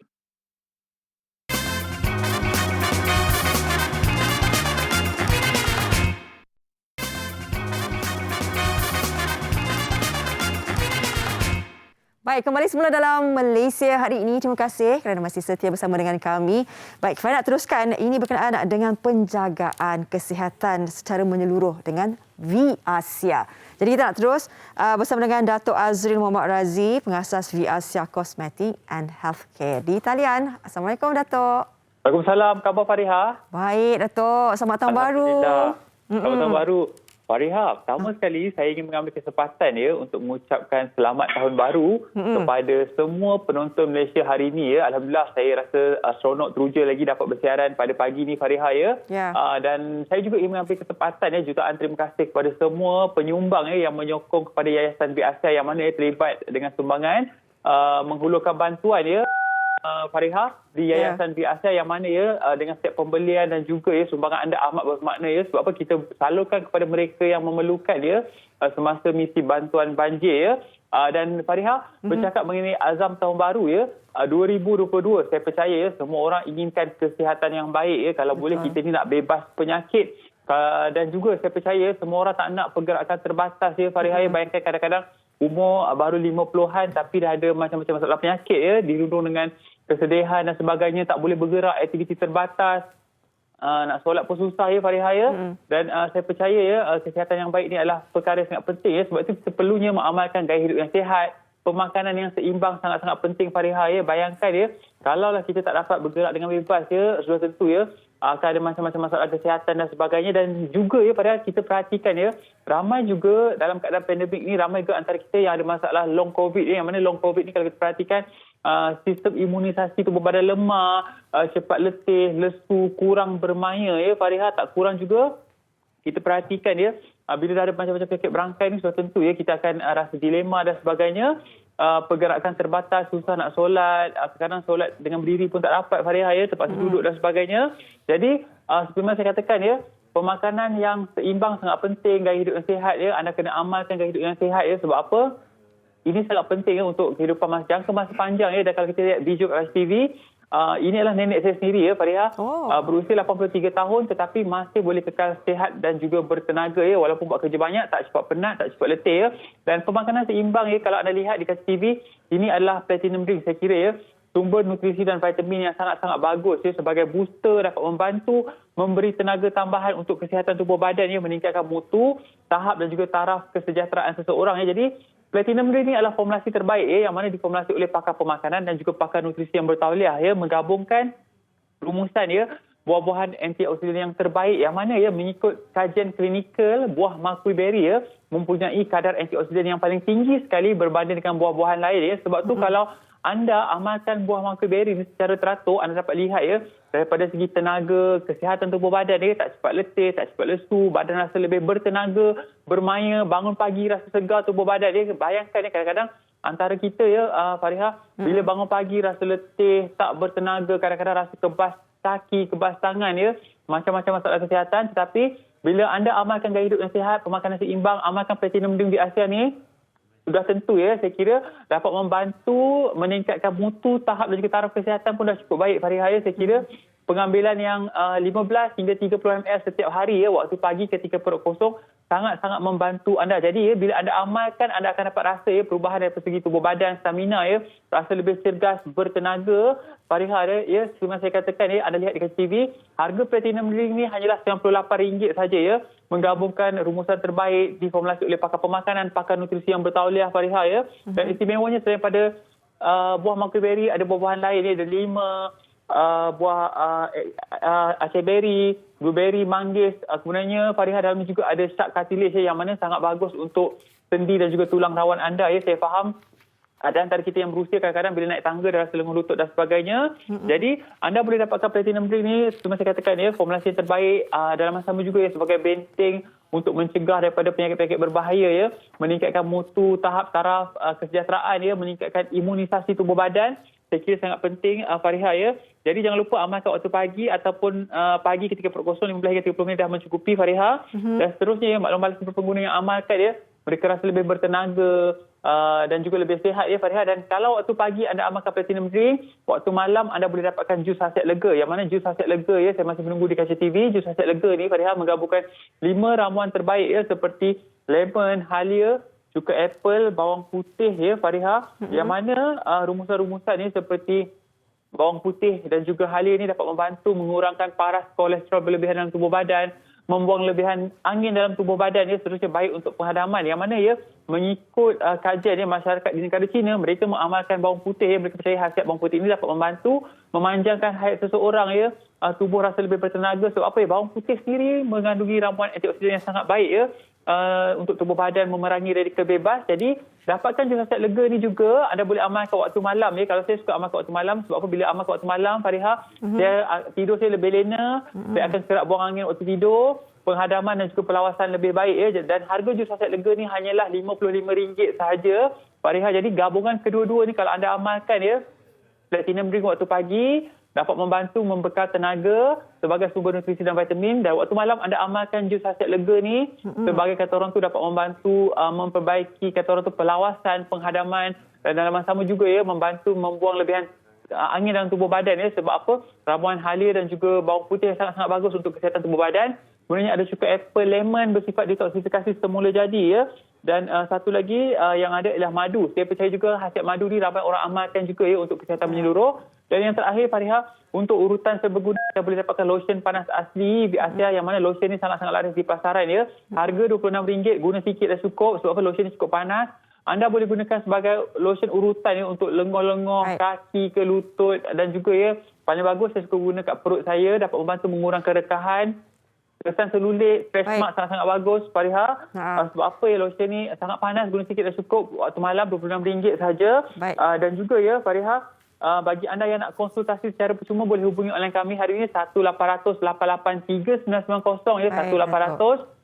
Baik, kembali semula dalam Malaysia hari ini. Terima kasih kerana masih setia bersama dengan kami. Baik, saya nak teruskan. Ini berkenaan dengan penjagaan kesihatan secara menyeluruh dengan V-Asia. Jadi kita nak terus bersama dengan Dato' Azril Muhammad Razi, pengasas V-Asia Cosmetic and Healthcare di talian. Assalamualaikum, Dato'. Waalaikumsalam. Khabar Fariha? Baik, Dato'. Selamat tahun baru. Alhamdulillah. Selamat tahun baru. Fariha, pertama sekali saya ingin mengambil kesempatan ya untuk mengucapkan selamat tahun baru kepada semua penonton Malaysia hari ini ya. Alhamdulillah saya rasa seronok teruja lagi dapat bersiaran pada pagi ni Fariha ya. Dan saya juga ingin mengambil kesempatan ya, jutaan terima kasih kepada semua penyumbang ya yang menyokong kepada Yayasan Bir Asia yang mana ya terlibat dengan sumbangan menghulurkan bantuan ya. Fariha di Yayasan Bir Asia yang mana ya dengan setiap pembelian dan juga ya sumbangan anda amat bermakna ya, sebab apa kita salurkan kepada mereka yang memerlukan ya semasa misi bantuan banjir ya. Dan Fariha bercakap mengenai azam tahun baru ya 2022, saya percaya ya semua orang inginkan kesihatan yang baik ya, kalau boleh kita ni nak bebas penyakit. Dan juga saya percaya semua orang tak nak pergerakan terbatas ya Fariha ya. Bayangkan kadang-kadang umur baru 50-an tapi dah ada macam-macam masalah penyakit ya, dirundung dengan kesedihan dan sebagainya, tak boleh bergerak, aktiviti terbatas, nak solat pun susah ya Fariha ya. Dan saya percaya ya kesihatan yang baik ni adalah perkara yang sangat penting ya, sebab itu kita perlunya mengamalkan gaya hidup yang sihat, pemakanan yang seimbang sangat-sangat penting Fariha ya. Bayangkan ya, kalaulah kita tak dapat bergerak dengan bebas ya, sudah tentu ya akan ada macam-macam masalah kesihatan dan sebagainya. Dan juga ya padahal kita perhatikan ya, ramai juga dalam keadaan pandemik ni, ramai juga antara kita yang ada masalah long covid ya, yang mana long covid ni kalau kita perhatikan sistem imunisasi tubuh badan lemah, cepat letih, lesu, kurang bermaya ya Fariha. Tak kurang juga kita perhatikan ya, bila dah ada macam-macam penyakit berangkai ni, sudah tentu ya kita akan rasa dilema dan sebagainya. Pergerakan terbatas, susah nak solat, kadang solat dengan berdiri pun tak dapat Fariha ya, terpaksa duduk dan sebagainya. Jadi seperti yang saya katakan ya, pemakanan yang seimbang sangat penting, gaya hidup yang sihat ya, anda kena amalkan gaya hidup yang sihat ya. Sebab apa? Ini sangat penting ya untuk kehidupan jangka masa panjang ya. Dan kalau kita lihat video kat TV, ini adalah nenek saya sendiri ya Fariha. Berusia 83 tahun tetapi masih boleh kekal sihat dan juga bertenaga ya, walaupun buat kerja banyak, tak cepat penat, tak cepat letih ya. Dan pemakanan seimbang ya, kalau anda lihat di kat TV, ini adalah platinum drink saya kira ya, sumber nutrisi dan vitamin yang sangat-sangat bagus ya, sebagai booster, dapat membantu memberi tenaga tambahan untuk kesihatan tubuh badan ya, meningkatkan mutu, tahap dan juga taraf kesejahteraan seseorang ya. Jadi Platinum Drink ini adalah formulasi terbaik ya, yang mana diformulasi oleh pakar pemakanan dan juga pakar nutrisi yang bertauliah ya, menggabungkan rumusan ya buah-buahan antioksidan yang terbaik, yang mana ya mengikut kajian klinikal buah mulberry ya mempunyai kadar antioksidan yang paling tinggi sekali berbanding dengan buah-buahan lain ya. Sebab tu kalau anda amalkan buah mulberry ini secara teratur, anda dapat lihat ya daripada segi tenaga, kesihatan tubuh badan dia tak cepat letih, tak cepat lesu, badan rasa lebih bertenaga, bermaya, bangun pagi rasa segar tubuh badan dia. Bayangkan ya, kadang-kadang antara kita ya Fariha, bila bangun pagi rasa letih, tak bertenaga, kadang-kadang rasa kebas kaki, kebas tangan ya, macam-macam masalah kesihatan. Tetapi bila anda amalkan gaya hidup yang sihat, pemakanan seimbang, amalkan Platinum Drink Bir Asia ni, sudah tentu ya, saya kira dapat membantu meningkatkan mutu, tahap dan juga taraf kesihatan pun dah cukup baik Fariha ya. Saya kira pengambilan yang 15 hingga 30 ml setiap hari ya, waktu pagi ketika perut kosong, sangat-sangat membantu anda. Jadi ya, bila anda amalkan, anda akan dapat rasa ya perubahan dari segi tubuh badan, stamina ya, rasa lebih cergas, bertenaga Fariha ya. Seperti saya katakan ya, anda lihat di TV, harga Platinum Drink ni hanyalah RM98 saja ya, menggabungkan rumusan terbaik diformulasi oleh pakar pemakanan, pakar nutrisi yang bertauliah Fariha ya. Dan istimewanya selain pada buah mulberry, ada buah-buahan lain ya, ada 5 buah acai berry, blueberry, manggis. Kemudiannya Fariha dalam juga ada shark cartilage yang mana sangat bagus untuk sendi dan juga tulang rawan anda ya. Saya faham ada antara kita yang berusia kadang-kadang bila naik tangga dah rasa lengan lutut dan sebagainya. Jadi anda boleh dapatkan Platinum Drink ni, seperti saya katakan ya, formulasi yang terbaik dalam masa sama juga ya, sebagai benteng untuk mencegah daripada penyakit-penyakit berbahaya ya, meningkatkan mutu, tahap taraf kesejahteraan ya, meningkatkan imunisasi tubuh badan. Saya kira sangat penting Fariha ya. Jadi jangan lupa amalkan waktu pagi ataupun pagi ketika perut kosong 15 hingga 30 minit dah mencukupi Fariha. Dan seterusnya ya, maklum-maklum pengguna yang amalkan ya, mereka rasa lebih bertenaga dan juga lebih sihat ya Fariha. Dan kalau waktu pagi anda amalkan Platinum Drink, waktu malam anda boleh dapatkan jus hasiat lega, yang mana jus hasiat lega ya, saya masih menunggu di kaca TV. Jus hasiat lega ni Fariha menggabungkan 5 ramuan terbaik ya, seperti lemon, halia, juga apple, bawang putih ya Fariha, yang mana rumusan-rumusan ni seperti bawang putih dan juga halia ni dapat membantu mengurangkan paras kolesterol berlebihan dalam tubuh badan, membuang lebihan angin dalam tubuh badan ya, seterusnya baik untuk penghadaman, yang mana ya mengikut kajian ya, masyarakat di negara China, mereka mengamalkan bawang putih ya, mereka percaya khasiat bawang putih ini dapat membantu memanjangkan hayat seseorang ya, tubuh rasa lebih bertenaga. Sebab apa ya, bawang putih sendiri mengandungi ramuan antioksidan yang sangat baik ya, untuk tubuh badan memerangi radikal bebas. Jadi dapatkan jus hasiat lega ni juga anda boleh amalkan waktu malam ya. Kalau saya suka amalkan waktu malam, sebab apa, bila amalkan waktu malam Fariha, tidur saya lebih lena, saya akan serak buang angin waktu tidur, penghadaman dan juga pengawasan lebih baik ya. Dan harga jus hasiat lega ni hanyalah RM55 sahaja Fariha. Jadi gabungan kedua-dua ni kalau anda amalkan ya, platinum drink waktu pagi dapat membantu membekal tenaga sebagai sumber nutrisi dan vitamin, dan waktu malam anda amalkan jus hasiat lega ni sebagai kata orang tu dapat membantu memperbaiki kata orang tu pelawasan, penghadaman, dan dalam masa sama juga ya membantu membuang lebihan angin dalam tubuh badan ya. Sebab apa? Ramuan halia dan juga bawang putih yang sangat-sangat bagus untuk kesihatan tubuh badan. Sebenarnya ada juga apple lemon bersifat detoksifikasi semula jadi ya. Dan satu lagi yang ada ialah madu. Saya percaya juga hasiat madu ni ramai orang amalkan juga ya untuk kesihatan menyeluruh. Dan yang terakhir Fariha, untuk urutan serbaguna anda boleh dapatkan lotion panas asli Biasia, yang mana lotion ni sangat-sangat laris di pasaran ya. Harga RM26, guna sikit dah cukup sebab apa, lotion ni cukup panas. Anda boleh gunakan sebagai lotion urutan ya untuk lengoh-lengoh, kaki ke lutut, dan juga ya paling bagus saya suka guna kat perut saya, dapat membantu mengurangkan rekahan. Kesan selulit, fresh mark sangat-sangat bagus Fariha. Sebab apa ya, lotion ni sangat panas, guna sikit dah cukup. Waktu malam RM26 sahaja. Dan juga ya Fariha, bagi anda yang nak konsultasi secara percuma boleh hubungi online kami hari ini 1-800-883-990 ya.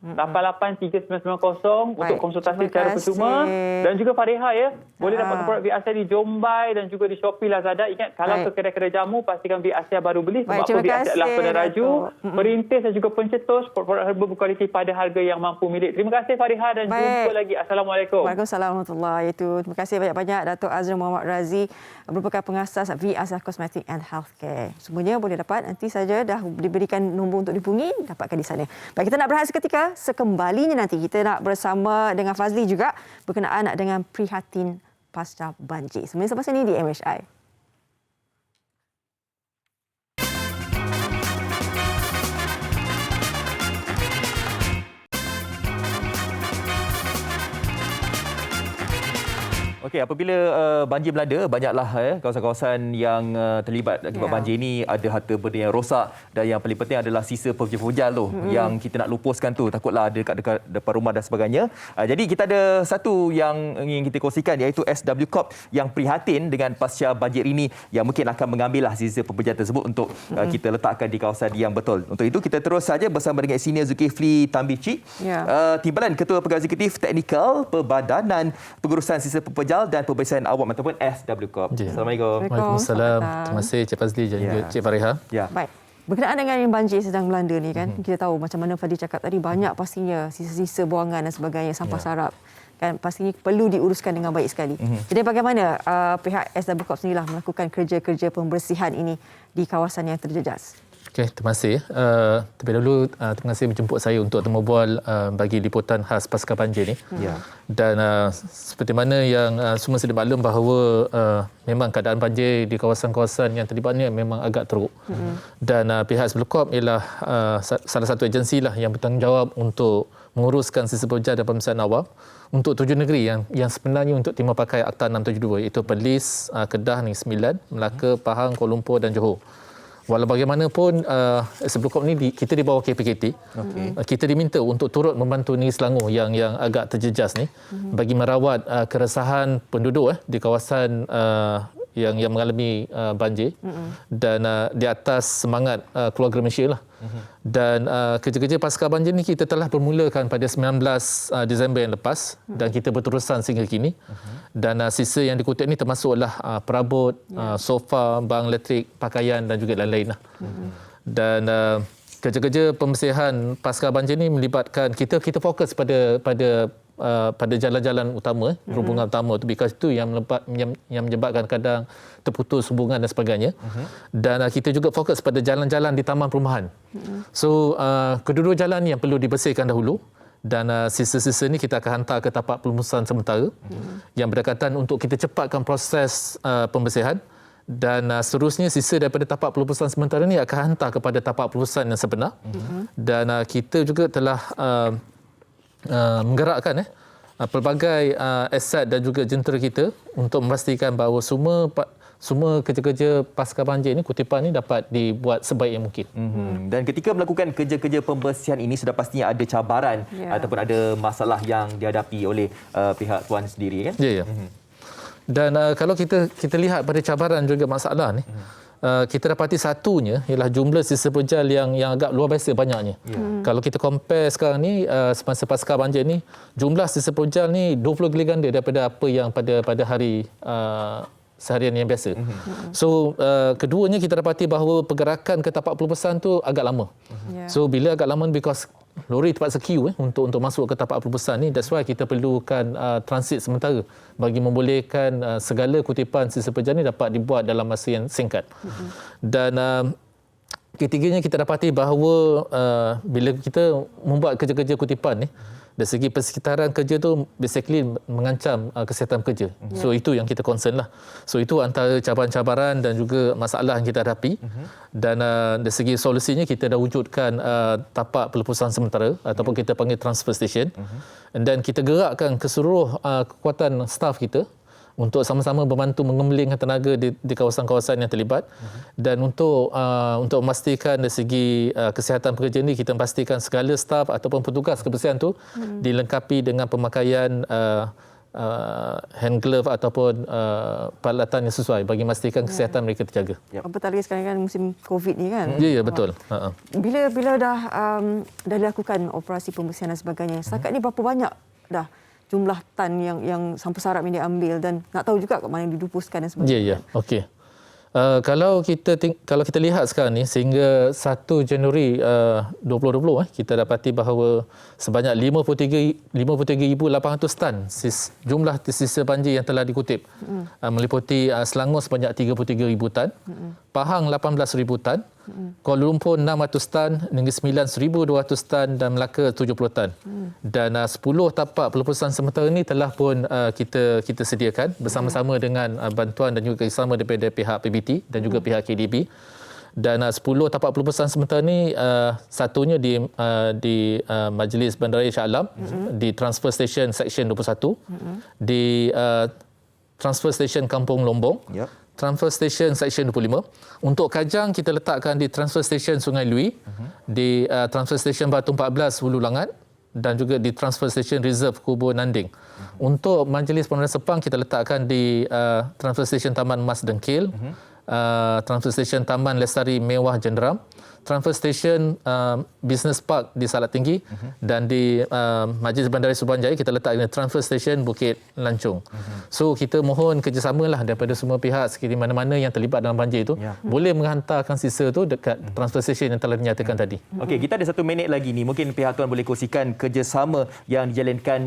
1-800-883-990 untuk konsultasi secara percuma. Dan juga Fariha ya, boleh dapat produk Biasia di Jombai dan juga di Shopee, Lazada. Ingat, kalau ke kedai-kedai jamu pastikan Biasia baru beli sebab apa, Biasia adalah peneraju, perintis dan juga pencetus produk herba berkualiti pada harga yang mampu milik. Terima kasih Fariha dan jumpa lagi. Assalamualaikum. Waalaikumsalam warahmatullahi wabarakatuh. Terima kasih banyak-banyak Datuk Azrul Muhammad Razi, merupakan pengasas Biasia Cosmetic and Healthcare. Semuanya boleh dapat, nanti saja dah diberikan nombor untuk dihubungi, dapatkan di sana. Baik, kita nak berehat seketika. Sekembalinya nanti kita nak bersama dengan Fazli juga berkenaan dengan prihatin pasca banjir. Semuanya selepas ini di MHI. Okey, apabila banjir melanda, banyaklah kawasan-kawasan yang terlibat akibat banjir ini ada harta benda yang rosak, dan yang paling penting adalah sisa pejal-pejal tu yang kita nak lupuskan tu, takutlah ada dekat depan rumah dan sebagainya. Jadi kita ada satu yang ingin kita kongsikan, iaitu SW Corp yang prihatin dengan pasca banjir ini, yang mungkin akan mengambillah sisa pepejal tersebut untuk kita letakkan di kawasan yang betul. Untuk itu kita terus saja bersama dengan Senior Zulkifli Tambici, Timbalan Ketua Pegawai Eksekutif Teknikal Perbadanan Pengurusan Sisa Pepejal dan Pembersihan Awam ataupun SW Corp. Assalamualaikum. Waalaikumsalam. Terima kasih Cik Fazli dan juga Cik Fariha. Baik. Berkenaan dengan yang banjir sedang melanda ni kan, kita tahu macam mana Fadli cakap tadi, banyak pastinya sisa-sisa buangan dan sebagainya, sampah sarap. Kan pastinya perlu diuruskan dengan baik sekali. Jadi bagaimana pihak SW Corp sendirilah melakukan kerja-kerja pembersihan ini di kawasan yang terjejas? Okey, terima kasih. Terlebih dahulu, terima kasih menjemput saya untuk temu bual bagi liputan khas pasca banjir ni. Dan seperti mana yang semua sedia maklum bahawa memang keadaan banjir di kawasan-kawasan yang terlibat ni memang agak teruk. Dan pihak SW Corp ialah salah satu agensi lah yang bertanggungjawab untuk menguruskan sisa pejal dan pembersihan awam untuk 7 negeri yang sebenarnya untuk timur pakai Akta 672, iaitu Perlis, Kedah, Negeri Sembilan, Melaka, Pahang, Kuala Lumpur dan Johor. Walau bagaimanapun SW Corp ni kita di bawah KPKT. Kita diminta untuk turut membantu Negeri Selangor yang agak terjejas ni bagi merawat keresahan penduduk di kawasan yang mengalami banjir dan di atas semangat keluarga Malaysia lah. Dan kerja-kerja pasca banjir ni kita telah bermulakan pada 19 Disember yang lepas dan kita berterusan sehingga kini. Dan sisa yang dikutip ni termasuklah perabot, sofa, bang elektrik, pakaian dan juga lain-lain lah. Dan kerja-kerja pembersihan pasca banjir ni melibatkan kita fokus pada jalan-jalan utama, perhubungan utama tu, because itu yang menyebabkan kadang terputus hubungan dan sebagainya. Dan kita juga fokus pada jalan-jalan di taman perumahan. So kedua-dua jalan yang perlu dibersihkan dahulu, dan sisa-sisa ni kita akan hantar ke tapak pelumusan sementara yang berdekatan untuk kita cepatkan proses pembersihan. Dan seterusnya sisa daripada tapak pelumusan sementara ni akan hantar kepada tapak pelumusan yang sebenar. Dan kita juga telah menggerakkan pelbagai aset dan juga jentera kita untuk memastikan bahawa semua kerja-kerja pasca banjir ni, kutipan ni dapat dibuat sebaik yang mungkin. Dan ketika melakukan kerja-kerja pembersihan ini sudah pastinya ada cabaran ataupun ada masalah yang dihadapi oleh pihak tuan sendiri kan? Ya. Dan kalau kita lihat pada cabaran juga masalah ni, kita dapati satunya ialah jumlah sisa pejal yang agak luar biasa banyaknya. Kalau kita compare sekarang ni semasa pasca banjir ni, jumlah sisa pejal ni 20 kali ganda daripada apa yang pada hari seharian yang biasa. So keduanya kita dapati bahawa pergerakan ke tapak pelubusan tu agak lama. So bila agak lama because lori terpaksa queue untuk masuk ke tapak pelubusan ni, that's why kita perlukan transit sementara bagi membolehkan segala kutipan sisa pejal ni dapat dibuat dalam masa yang singkat. Dan ketiganya kita dapati bahawa bila kita membuat kerja-kerja kutipan ni, dari segi persekitaran kerja tu basically mengancam kesihatan kerja. So itu yang kita concern lah. So itu antara cabaran-cabaran dan juga masalah yang kita hadapi. Dan dari segi solusinya kita dah wujudkan tapak pelepasan sementara ataupun kita panggil transfer station. Dan kita gerakkan keseluruh kekuatan staf kita untuk sama-sama membantu mengemblingkan tenaga di kawasan-kawasan yang terlibat. Dan untuk memastikan dari segi kesihatan pekerja ini, kita memastikan segala staf ataupun petugas kebersihan tu dilengkapi dengan pemakaian hand glove ataupun peralatan yang sesuai bagi memastikan kesihatan mereka terjaga. Apatah lagi sekarang kan musim COVID ni kan. Ya, betul. Bila dah dilakukan operasi pembersihan dan sebagainya, setakat ni berapa banyak dah jumlah tan yang sampul sarap yang diambil, dan nak tahu juga kat mana yang didupuskan dan sebagainya. Ya. Okey. Kalau kita lihat sekarang ni sehingga 1 Januari 2020 kita dapati bahawa sebanyak 53,800 tan jumlah sisa banjir yang telah dikutip, meliputi Selangor sebanyak 33,000 tan, Pahang 18,000 tan, Kuala Lumpur 600 tan, Negeri Sembilan 1,200 tan dan Melaka 70 tan. Dan 10 tapak pelepasan sementara ini telah pun kita sediakan bersama-sama dengan bantuan dan juga kerjasama daripada pihak PBT dan juga pihak KDB. Dan 10 tapak pelepasan sementara ini, satunya di Majlis Bandaraya Shah Alam, di Transfer Station Section 21, di Transfer Station Kampung Lombong, Transfer Station Section 25. Untuk Kajang kita letakkan di Transfer Station Sungai Lui, di Transfer Station Batu 14 Hulu Langat dan juga di Transfer Station Reserve Kubur Nanding. Untuk Majlis Bandaraya Sepang kita letakkan di Transfer Station Taman Mas Dengkil, Transfer Station Taman Lestari Mewah Jenderam, Transfer Station Business Park di Salak Tinggi, dan di Majlis Bandaraya Suruhanjaya kita letak di Transfer Station Bukit Lancung. So kita mohon kerjasamalah daripada semua pihak sekiranya mana-mana yang terlibat dalam banjir itu boleh menghantarkan sisa itu dekat Transfer Station yang telah dinyatakan tadi. Okey, kita ada 1 minit lagi ni. Mungkin pihak tuan boleh kongsikan kerjasama yang dijalankan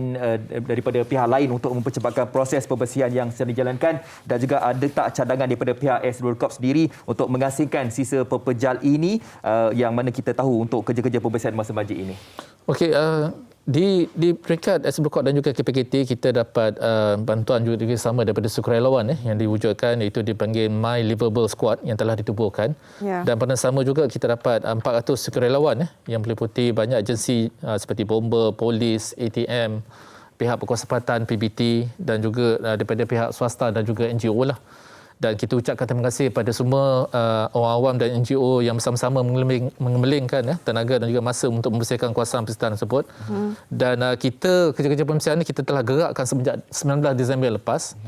daripada pihak lain untuk mempercepatkan proses pembersihan yang sedang dijalankan, dan juga ada tak cadangan daripada pihak Esrul Corp sendiri untuk mengasingkan sisa pepejal ini yang mana kita tahu untuk kerja-kerja pembersihan masa banjir ini. Okey, di peringkat Esrul Corp dan juga KPKT kita dapat bantuan juga sama daripada sukarelawan yang diwujudkan, iaitu dipanggil My Livable Squad yang telah ditubuhkan. Dan pada sama juga kita dapat 400 sukarelawan yang meliputi banyak agensi seperti bomba, polis, ATM, pihak berkuasapatan, PBT dan juga daripada pihak swasta dan juga NGO lah. Dan kita ucapkan terima kasih kepada semua orang awam dan NGO yang bersama-sama mengemblingkan tenaga dan juga masa untuk membersihkan kawasan persekitaran tersebut. Dan kita kerja-kerja pembersihan ini kita telah gerakkan semenjak 19 Disember lepas.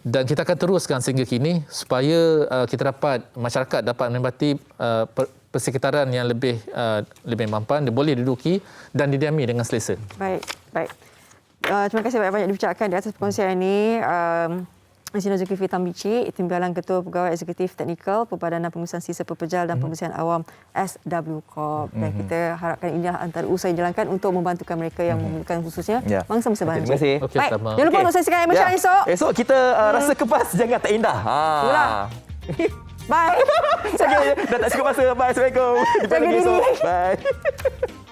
Dan kita akan teruskan sehingga kini supaya kita dapat, masyarakat dapat menikmati persekitaran yang lebih mampan, boleh diduduki dan didiami dengan selesa. Baik. Terima kasih banyak-banyak diucapkan di atas perkongsian ini. Encik Zulkifli Tambici, Timbalan Ketua Pegawai Eksekutif Teknikal Perbadanan Pengurusan Sisa Pepejal dan Pembersihan Awam SW Corp. Dan kita harapkan inilah antara usaha yang dijalankan untuk membantukan mereka yang memerlukan, khususnya mangsa-mangsa banjir. Terima kasih. Baik, jangan lupa untuk saksikan Emission esok. Esok kita rasa kepas jangan tak indah. Bye. Dah tak cukup masa. Bye. Assalamualaikum. Jumpa lagi esok. Bye.